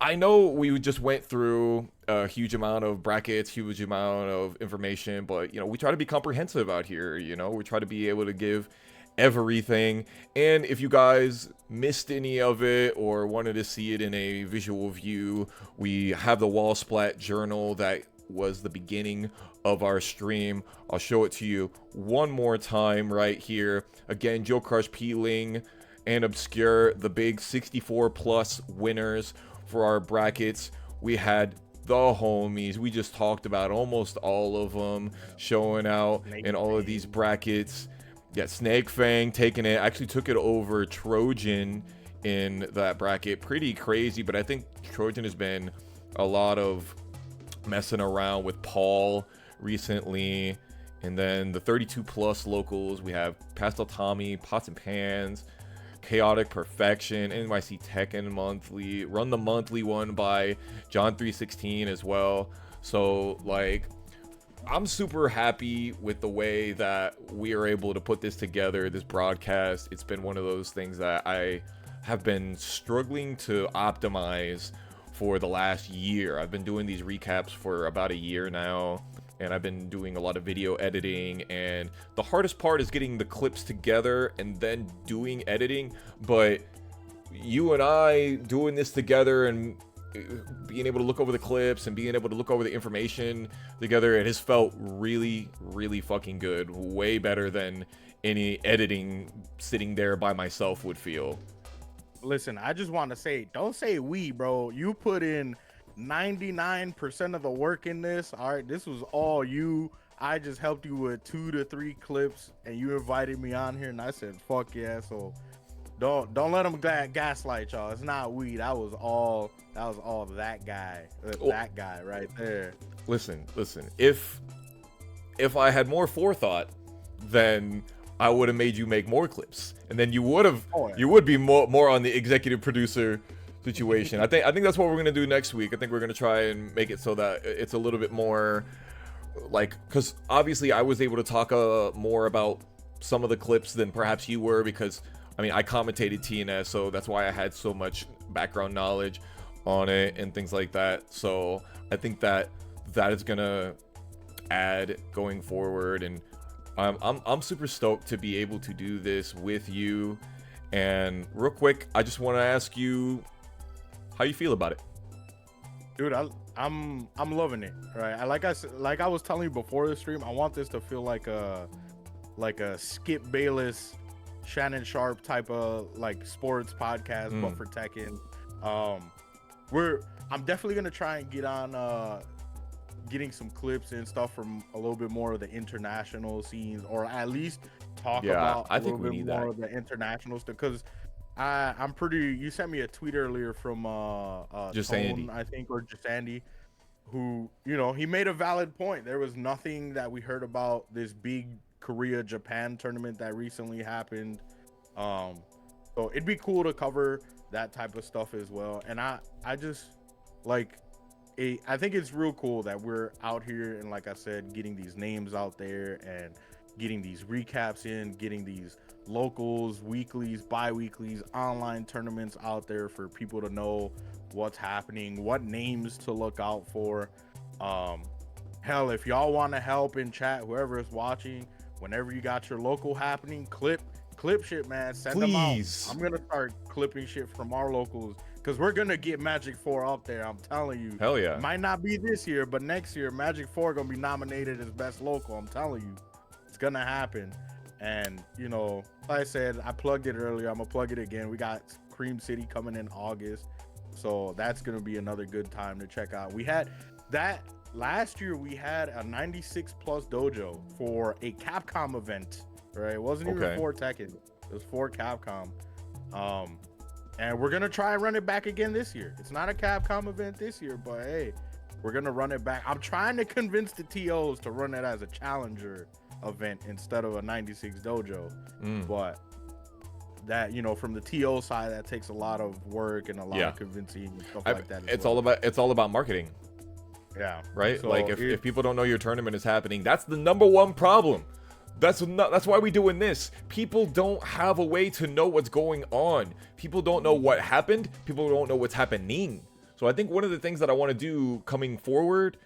Speaker 1: I know we just went through a huge amount of brackets, huge amount of information, but you know, we try to be comprehensive out here. You know, we try to be able to give everything. And if you guys missed any of it or wanted to see it in a visual view, we have the Wall Splat journal that was the beginning of our stream. I'll show it to you one more time right here. Again, Joe Crush, Pling, and Obscure, the big 64 plus winners for our brackets. We had the homies. We just talked about almost all of them showing out in all of these brackets. Yeah, Snake Fang taking it. Actually took it over Trojan in that bracket. Pretty crazy, but I think Trojan has been a lot of messing around with Paul recently. And then the 32 plus locals, we have Pastel Tommy, Pots and Pans, Chaotic Perfection, NYC Tekken Monthly, Run the Monthly one by John 316 as well. So like, I'm super happy with the way that we are able to put this together, this broadcast. It's been one of those things that I have been struggling to optimize for the last year. I've been doing these recaps for about a year now, and I've been doing a lot of video editing, and the hardest part is getting the clips together and then doing editing. But you and I doing this together and being able to look over the clips and being able to look over the information together, it has felt really, really fucking good. Way better than any editing sitting there by myself would feel.
Speaker 2: Listen, I just want to say, don't say we, bro. You put in 99% of the work in this. All right, this was all you. I just helped you with 2 to 3 clips, and you invited me on here, and I said, "Fuck yeah!" So don't let them gaslight y'all. It's not we. That was all that guy. That guy right there.
Speaker 1: Listen. If I had more forethought, then I would have made you make more clips, and then you would be more on the executive producer situation. I think that's what we're gonna do next week. I think we're gonna try and make it so that it's a little bit more like, because obviously I was able to talk more about some of the clips than perhaps you were, because I mean I commentated TNS, so that's why I had so much background knowledge on it and things like that. So I think that is gonna add going forward, and I'm super stoked to be able to do this with you. And real quick, I just want to ask you how you feel about it.
Speaker 2: Dude, I'm loving it. Right, like I was telling you before the stream, I want this to feel like a Skip Bayless, Shannon Sharp type of like sports podcast, but for Tekken. I'm definitely gonna try and get on getting some clips and stuff from a little bit more of the international scenes, or at least talk about a little bit more of the international stuff. Because I'm pretty. You sent me a tweet earlier from Tone, I think, or just Andy, who, you know, he made a valid point. There was nothing that we heard about this big Korea Japan tournament that recently happened. So it'd be cool to cover that type of stuff as well. And I just like I think it's real cool that we're out here and, like I said, getting these names out there and getting these recaps in, getting these locals, weeklies, bi-weeklies, online tournaments out there for people to know what's happening, what names to look out for. Hell, if y'all want to help in chat, whoever is watching, whenever you got your local happening, clip shit, man. Send them out. I'm gonna start clipping shit from our locals, because we're gonna get Magic 4 up there. I'm telling you.
Speaker 1: Hell yeah.
Speaker 2: It might not be this year, but next year Magic 4 gonna be nominated as best local. I'm telling you, it's gonna happen. And, you know, like I said, I plugged it earlier. I'm gonna plug it again. We got Cream City coming in August, so that's gonna be another good time to check out. We had that last year. We had a 96 plus dojo for a Capcom event, right? It wasn't even for Tekken. It was for Capcom. And we're gonna try and run it back again this year. It's not a Capcom event this year, but hey, we're gonna run it back. I'm trying to convince the TOs to run it as a challenger event instead of a 96 dojo. But that, you know, from the TO side, that takes a lot of work and a lot of convincing and stuff like that.
Speaker 1: It's all about marketing.
Speaker 2: Yeah.
Speaker 1: Right. So like if people don't know your tournament is happening, that's the #1 problem. That's why we're doing this. People don't have a way to know what's going on. People don't know what happened. People don't know what's happening. So I think one of the things that I want to do coming forward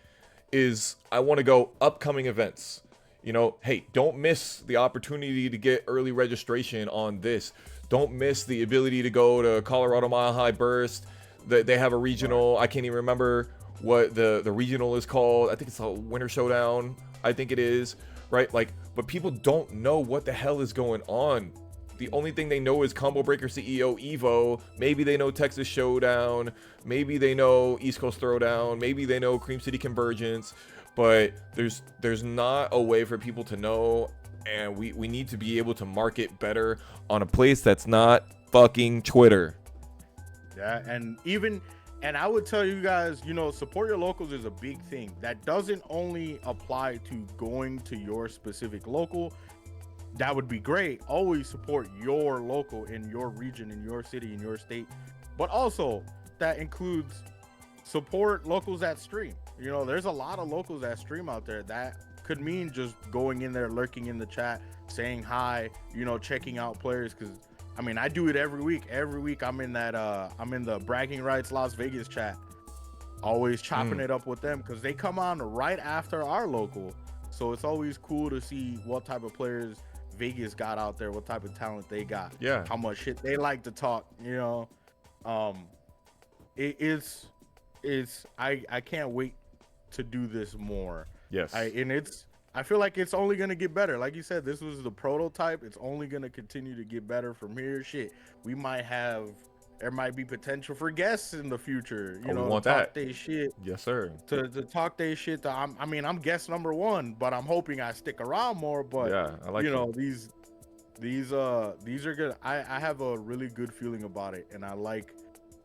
Speaker 1: is I want to go upcoming events. You know, hey, don't miss the opportunity to get early registration on this. Don't miss the ability to go to Colorado Mile High Burst. They have a regional. I can't even remember what the regional is called. I think it's a Winter Showdown. I think it is. Right? Like, but people don't know what the hell is going on. The only thing they know is Combo Breaker CEO Evo. Maybe they know Texas Showdown. Maybe they know East Coast Throwdown. Maybe they know Cream City Convergence. But there's not a way for people to know, and we need to be able to market better on a place that's not fucking Twitter.
Speaker 2: Yeah, and I would tell you guys, you know, support your locals is a big thing. That doesn't only apply to going to your specific local. That would be great. Always support your local in your region, in your city, in your state. But also, that includes support locals that stream. You know, there's a lot of locals that stream out there. That could mean just going in there, lurking in the chat, saying hi, you know, checking out players. Because I mean, I do it every week. Every week I'm in that I'm in the Bragging Rights Las Vegas chat, always chopping it up with them, because they come on right after our local. So it's always cool to see what type of players Vegas got out there, what type of talent they got, how much shit they like to talk, you know. I can't wait to do this more. I feel like it's only gonna get better. Like you said, this was the prototype. It's only gonna continue to get better from here. Shit, there might be potential for guests in the future. You know,
Speaker 1: want
Speaker 2: to talk
Speaker 1: that.
Speaker 2: they shit.
Speaker 1: Yes, sir.
Speaker 2: To talk they shit. I'm guest #1, but I'm hoping I stick around more. But
Speaker 1: yeah, I like,
Speaker 2: you know, these are good. I have a really good feeling about it, and I like,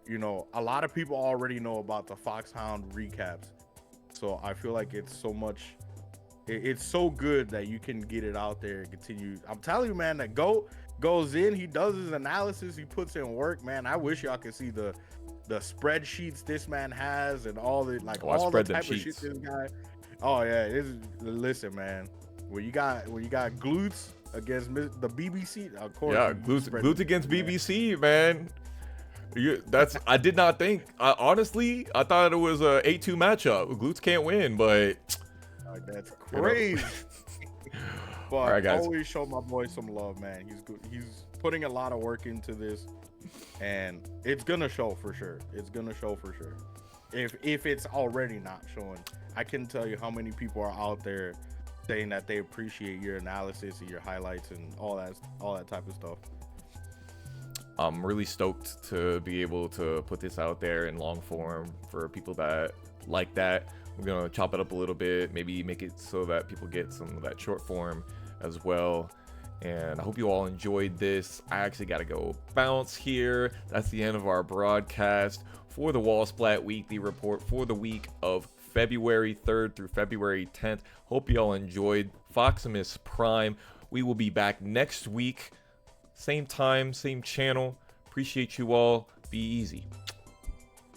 Speaker 2: you know, a lot of people already know about the Foxhound recaps, so I feel like it's so good that you can get it out there and continue. I'm telling you, man, that GOAT goes in, he does his analysis, he puts in work, man. I wish y'all could see the spreadsheets this man has and all the all the type of shit this guy. Oh yeah, listen, man. When you got glutes against the BBC, of course.
Speaker 1: Yeah, glutes against BBC, man. I did not think. Honestly, I thought it was a 8-2 matchup. Glutes can't win, but
Speaker 2: that's crazy. But
Speaker 1: all right, guys,
Speaker 2: always show my boy some love, man. He's good. He's putting a lot of work into this, and it's gonna show for sure. It's gonna show for sure. If it's already not showing, I can tell you how many people are out there saying that they appreciate your analysis and your highlights and all that type of stuff.
Speaker 1: I'm really stoked to be able to put this out there in long form for people that like that. We're gonna chop it up a little bit, maybe make it so that people get some of that short form as well. And I hope you all enjoyed this. I actually got to go bounce here. That's the end of our broadcast for the Wall Splat Weekly Report for the week of February 3rd through February 10th. Hope you all enjoyed Misc Prime. We will be back next week. Same time, same channel. Appreciate you all. Be easy.